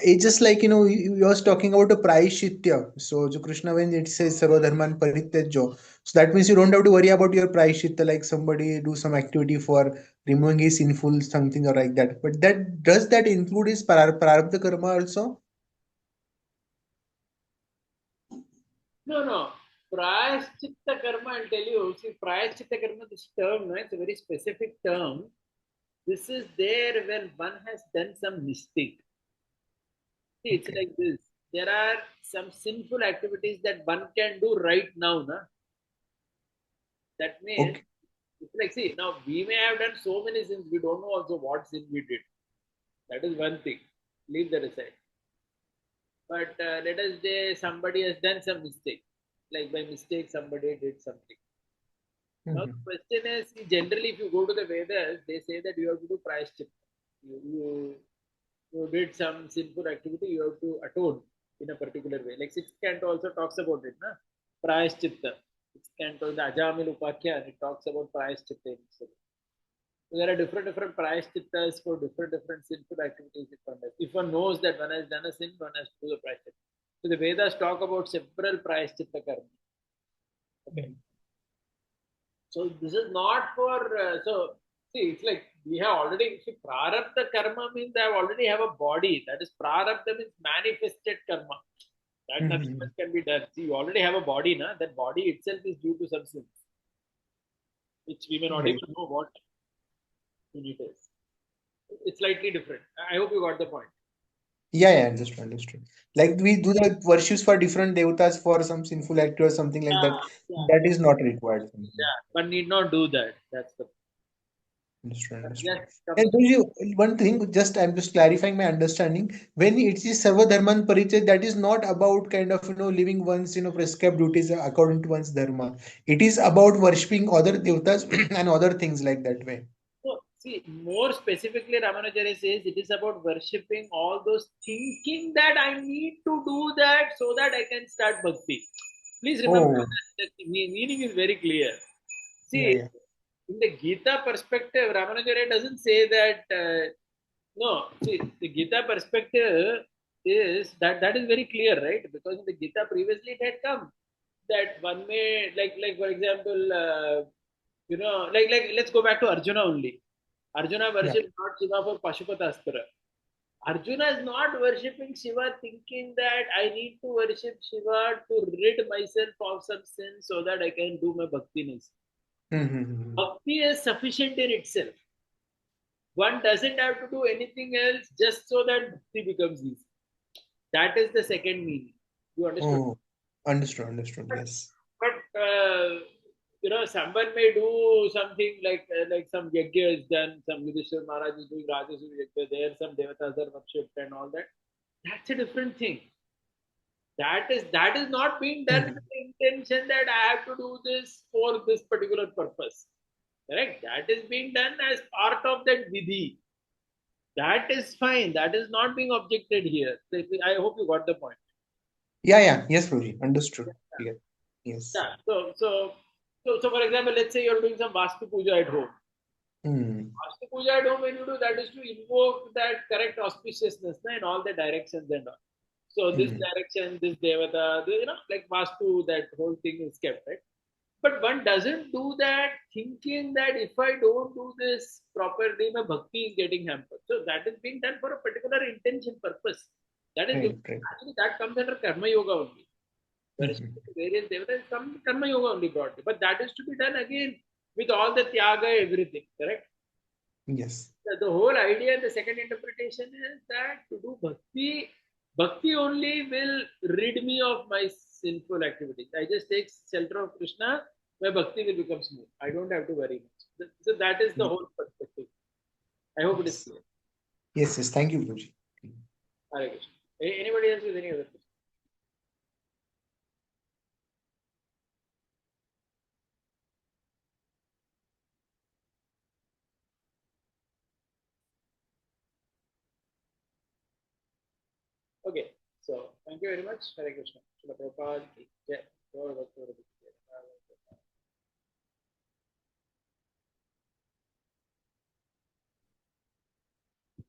It's just like, you was talking about a prayashitya. So, jo Krishna, when it says Sarvadharman Parityajya, so that means you don't have to worry about your prayashitya, like somebody do some activity for removing his sinful something or like that. But that does that include his prarabdha karma also? No, no. Prayaschitta karma, I'll tell you. See, prayaschitta karma, this term, no, it's a very specific term. This is there when one has done some mistake. See, it's Okay. like this. There are some sinful activities that one can do right now. Na? That means, Okay. it's like, see, now we may have done so many sins, we don't know also what sin we did. That is one thing. Leave that aside. But let us say somebody has done some mistake. Like by mistake, somebody did something. Now the Mhm. question is, see, generally, if you go to the Vedas, they say that you have to do prayashchitta. You did some sinful activity, you have to atone in a particular way. Like sixth canto also talks about it, na? Prayashchitta. Sixth canto, the Ajamil Upakhyan, it talks about prayashchitta in itself. So there are different prayashchittas for different sinful activities if one does. If one knows that one has done a sin, one has to do the prayashchitta. So the Vedas talk about several prayashchitta karma. Okay. So this is not for so see it's like we have already see prarabdha karma means I already have a body. That is prarabdha means manifested karma. That nothing Mhm. much can be done. See, you already have a body, na? That body itself is due to substance, which we may not Right. even know what it is. It's slightly different. I hope you got the point. Yeah, yeah, understood, understood. Like we do the worships for different devatas for some sinful act or something like that. Yeah, That is not required. yeah. One need not do that. That's the Understood, but understood. just comes And to one thing, just I'm just clarifying my understanding. When it is Sarva Dharman Parichay, that is not about kind of living one's prescribed duties according to one's dharma. It is about worshipping other devatas and other things like that way. so, see, more specifically, Ramanujara says it is about worshipping all those thinking that I need to do that so that I can start bhakti. Please remember Oh, that the meaning is very clear. yeah, See, yeah. in the Gita perspective, Ramanujara doesn't say that. No, see, the Gita perspective is that is very clear, right? Because in the Gita previously it had come that one may like for example, like let's go back to Arjuna only. Arjuna Yeah. worshipped Lord Shiva for Pashupatastra. Arjuna is not worshipping Shiva thinking that I need to worship Shiva to rid myself of some sin so that I can do my bhaktiness. Mm-hmm. Bhakti is sufficient in itself. One doesn't have to do anything else just so that bhakti becomes easy. That is the second meaning. You understood? Oh, understood, understood. Yes. But someone may do something like some yajna is done, some Yudhishthira Maharaj is doing Rajasuri yajna, there some devatas are worshipped and all that. That's a different thing. That is not being done with Mhm. the intention that I have to do this for this particular purpose. Correct? That is being done as part of that vidhi. That is fine. That is not being objected here. So I hope you got the point. Yeah, yeah. Yes, Roji. Understood. Yeah. Yes. Yeah. So for example, let's say you're doing some Vastu Puja at home. Hmm. Vastu Puja at home, when you do that is to invoke that correct auspiciousness in all the directions and all. So this Hmm. direction, this Devata, like Vastu, that whole thing is kept, right? But one doesn't do that thinking that if I don't do this properly, my bhakti is getting hampered. So that is being done for a particular intention purpose. That is Right, different. right. Actually, that comes under Karma Yoga only. Mhm. Worship various devatas come Karma Yoga only broadly. But that is to be done again with all the Tyaga, everything, correct? Yes. The whole idea, the second interpretation is that to do bhakti only will rid me of my sinful activities. I just take shelter of Krishna, my bhakti will become smooth. I don't have to worry much. So that is the Ye- whole perspective. I hope it is Yes. clear. Yes, yes. Thank you, Roji. Hare Krishna. Anybody else with any other question? Okay. So thank you very much. Hare Krishna. Srila Prabhupada ki jai. Gaur Bhakti Vrinda.